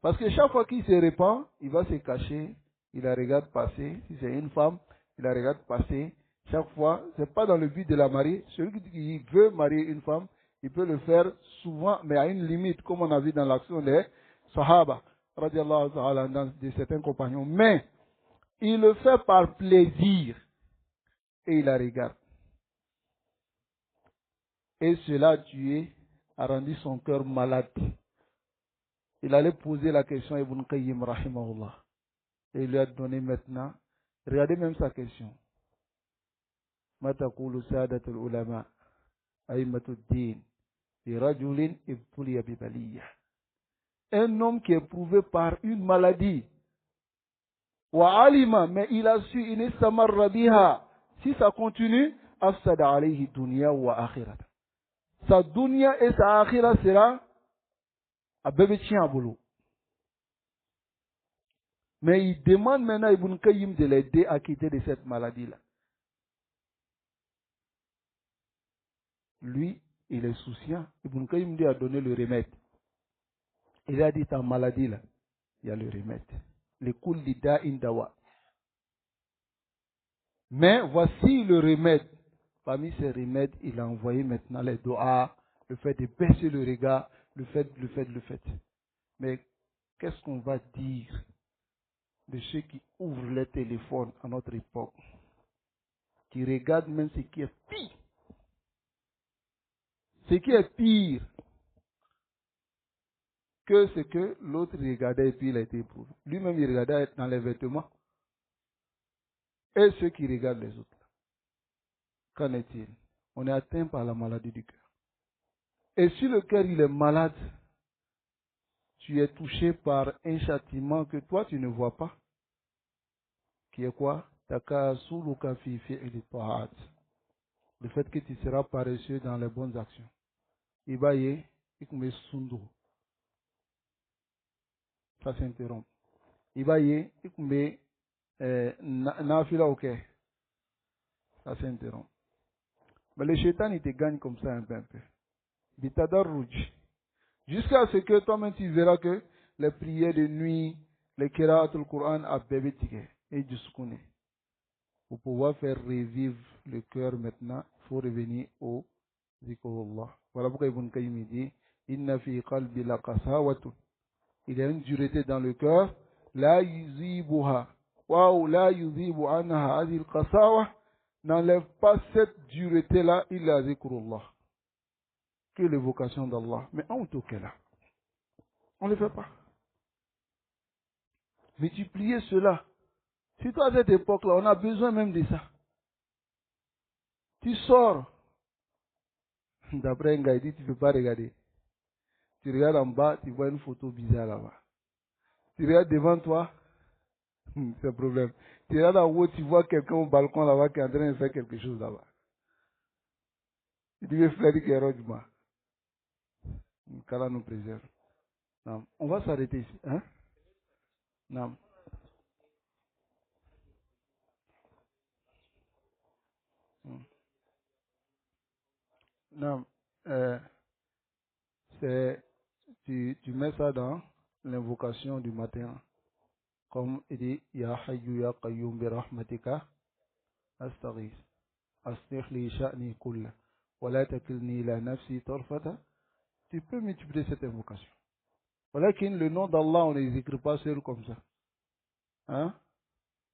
Parce que chaque fois qu'il se répand, il va se cacher, il la regarde passer. Si c'est une femme, il la regarde passer. Chaque fois, c'est pas dans le but de la marier. Celui qui veut marier une femme, il peut le faire souvent, mais à une limite, comme on a vu dans l'action des Sahaba, radiallahu ta'ala, de certains compagnons. Mais, il le fait par plaisir et il la regarde. Et cela, Dieu a rendu son cœur malade. Il allait poser la question à Ibn Qayyim, rahimahullah. Et il lui a donné maintenant, regardez même sa question. ما تقول سادة العلماء أئمة الدين في رجل ابتلي ببلية. Un homme qui est éprouvé par une maladie. وعلم, mais il a su, إن استمر بها. Si ça continue, أفسد عليه دنيا وآخرة. Sa dunya et sa akhira sera à bébé chien à boulot. Mais il demande maintenant à Ibn Qayyim de l'aider à quitter de cette maladie-là. Lui, il est souciant. Ibn Qayyim lui a donné le remède. Il a dit, ta maladie là, il y a le remède. Le kulli da'in dawa. Mais voici le remède. Parmi ces remèdes, il a envoyé maintenant les doigts, le fait de baisser le regard, le fait. Mais qu'est-ce qu'on va dire de ceux qui ouvrent les téléphones à notre époque, qui regardent même ce qui est pire. Ce qui est pire que ce que l'autre regardait et puis il a été éprouvé. Lui-même, il regardait dans les vêtements. Et ceux qui regardent les autres. Qu'en est-il? On est atteint par la maladie du cœur. Et si le cœur il est malade, tu es touché par un châtiment que toi tu ne vois pas, qui est quoi? Le fait que tu seras paresseux dans les bonnes actions. Ibaye, ikume sundu. Ça s'interrompt. Ibaye, ikume nafila ok. Ça s'interrompt. Mais le shaitan il te gagne comme ça un peu. Bitadarruj. Jusqu'à ce que toi-même tu verras que les prières de nuit, les kira'at al-Qur'an à bébé et du soukouni. Pour pouvoir faire revivre le cœur maintenant, il faut revenir au zikrullah. Voilà pourquoi Ibn Qayyim dit Inna fi qalbi la qasawatun. Il y a une dureté dans le cœur. La yuzibuha. Waouh, la yuzibu anha azil qasawa. N'enlève pas cette dureté-là, il a zikrullah. Que l'évocation d'Allah. Mais on est là. On ne le fait pas. Multiplier cela. Surtout à cette époque-là, on a besoin même de ça. Tu sors. D'après un gars, il dit, tu ne peux pas regarder. Tu regardes en bas, tu vois une photo bizarre là-bas. Tu regardes devant toi, c'est un problème. Tu regardes en haut, tu vois quelqu'un au balcon là-bas qui est en train de faire quelque chose là-bas. Tu dis, frère, qui est rodement. Qu'Allah nous préserve. Non. On va s'arrêter ici. Hein? Non. Non. Euh, tu mets ça dans l'invocation du matin. Comme il dit, Ya Hayyu Ya Qayyum bi rahmatika astaghith. Aslih li sha'ni kulla. Wa la takilni ila nafsi tarfata. Tu peux multiplier cette invocation. Voilà que le nom d'Allah, on ne les écrit pas seul comme ça. Hein?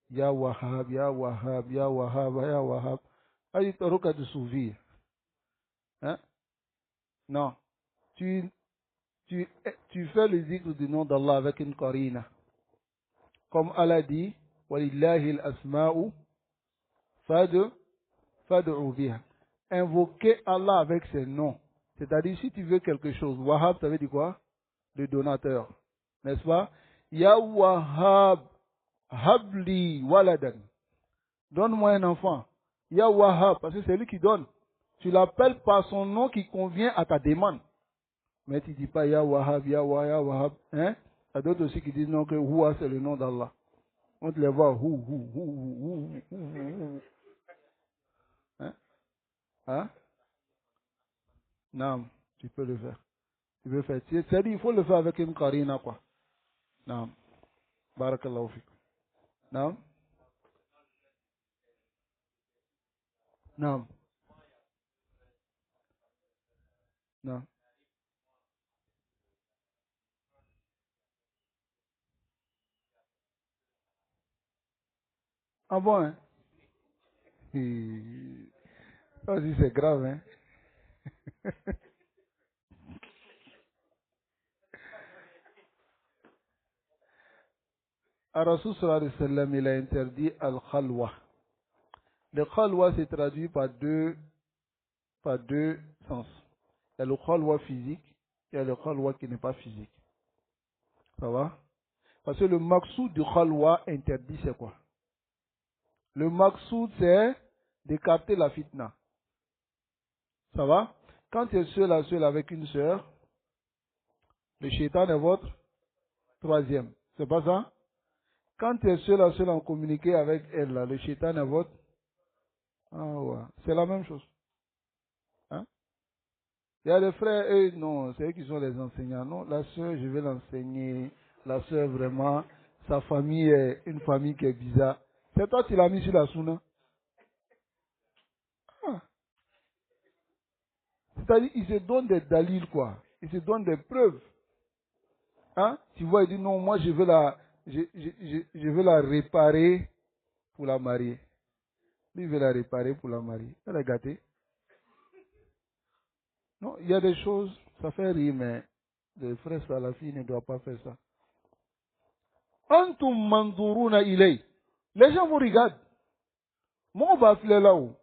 Ya Wahhab, Ya Wahhab, Ya Wahhab, Ya Wahhab. Aïe, taruka de souvir. Hein? Non. Tu, tu fais le zikr du nom d'Allah avec une qarina. Comme Allah dit, Walillahi al-asma'u fad'u biha. Invoquer Allah avec ses noms. C'est-à-dire, si tu veux quelque chose, Wahhab, ça veut dire quoi? Le donateur. N'est-ce pas? Ya Wahhab, habli waladan. Donne-moi un enfant. Ya Wahhab, parce que c'est lui qui donne. Tu l'appelles par son nom qui convient à ta demande. Mais tu ne dis pas Ya Wahhab, Ya Wahhab, Ya Wahhab. Hein? Il y a d'autres aussi qui disent non, que Huwa, c'est le nom d'Allah. On te les voit, Hein? Hein? Non, tu peux le faire. Tu peux faire. C'est-à-dire, il faut le faire avec une karina, quoi. Non. Barakallahu fik. Non? Non. Non. Ah bon, hein? Ça aussi, c'est grave, hein? Rasul sallallahu alayhi wa sallam, il a interdit al-khalwa. Le khalwa s'est traduit par deux sens. Il y a le khalwa physique, il y a le khalwa qui n'est pas physique. Ça va? Parce que le maqsoud du khalwa interdit, c'est quoi? Le maqsoud, c'est d'écarter la fitna. Ça va? Quand tu es seul à seul avec une sœur, le shaitan est votre troisième. C'est pas ça? Quand tu es seul à seul en communiquer avec elle, là, le shaitan est votre... Ah ouais. C'est la même chose. Hein? Il y a des frères, eux, non, c'est eux qui sont les enseignants. Non, la sœur, je vais l'enseigner. La sœur, vraiment, sa famille est une famille qui est bizarre. C'est toi qui l'as mis sur la souna. Ah. C'est-à-dire, ils se donnent des dalils, quoi. Ils se donnent des preuves. Hein? Tu vois, il dit non, moi je veux je veux la réparer pour la marier. Lui, il veut la réparer pour la marier. Elle est gâtée. Non, il y a des choses, ça fait rire, mais le frère Salafi ne doit pas faire ça. Antum manduruna ilay. Les gens vous regardent. Moi, on va filer là-haut.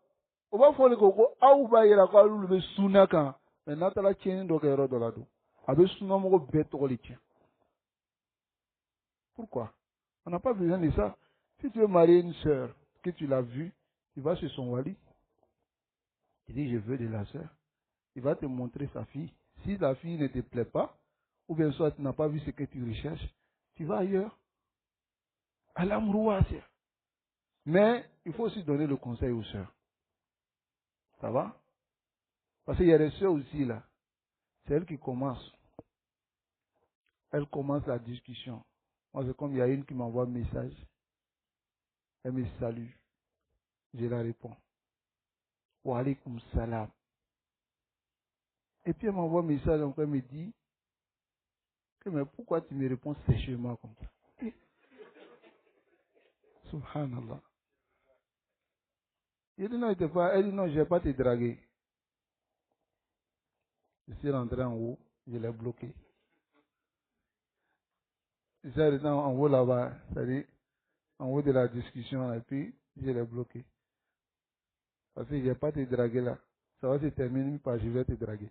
On va faire le coco. Ah, on va y aller à le sunaka. Mais Natala tient donc un de là-haut. Avec sunamo bête au lit. Pourquoi? On n'a pas besoin de ça. Si tu veux marier une sœur, que tu l'as vue, tu vas chez son wali. Tu dis, je veux de la sœur. Il va te montrer sa fille. Si la fille ne te plaît pas, ou bien soit tu n'as pas vu ce que tu recherches, tu vas ailleurs. À l'amrouasia. Mais il faut aussi donner le conseil aux sœurs. Ça va? Parce qu'il y a des sœurs aussi là. C'est elles qui commencent. Elles commencent la discussion. Moi, c'est comme il y a une qui m'envoie un message. Elle me salue. Je la réponds. Wa alaykoum salam. Et puis elle m'envoie un message, donc elle me dit que mais pourquoi tu me réponds sèchement comme ça? Subhanallah. Il dit non, elle dit non, je ne vais pas te draguer. Je suis rentré en haut, je l'ai bloqué. Je suis resté en haut là-bas, c'est-à-dire en haut de la discussion, et puis je l'ai bloqué. Parce que je ne vais pas te draguer là. Ça va se terminer par je vais te draguer.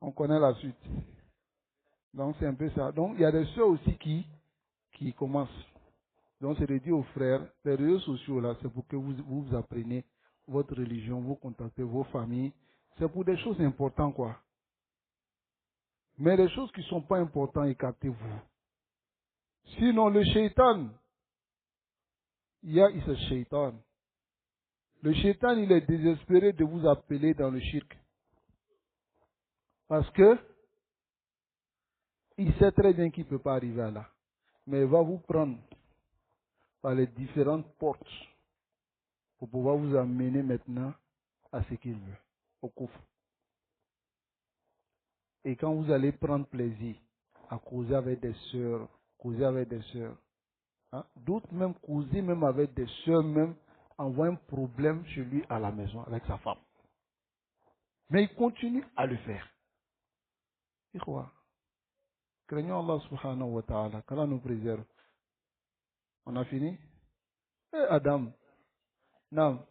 On connaît la suite. Donc c'est un peu ça. Donc il y a des soeurs aussi qui commencent. Donc c'est de dire aux frères, les réseaux sociaux là, c'est pour que vous appreniez votre religion, vous contactez vos familles. C'est pour des choses importantes quoi. Mais les choses qui ne sont pas importantes, écartez-vous. Sinon le shaitan, il est ce shaitan. Le shaitan, il est désespéré de vous appeler dans le shirk. Parce que il sait très bien qu'il ne peut pas arriver à là. Mais il va vous prendre par les différentes portes pour pouvoir vous amener maintenant à ce qu'il veut, au coffre. Et quand vous allez prendre plaisir à causer avec des sœurs, hein, d'autres même causer même avec des sœurs même, envoient un problème chez lui à la maison avec sa femme. Mais il continue à le faire. Et quoi? Craignons Allah subhanahu wa ta'ala, qu'Allah nous préserve. On a fini? Eh Adam, non.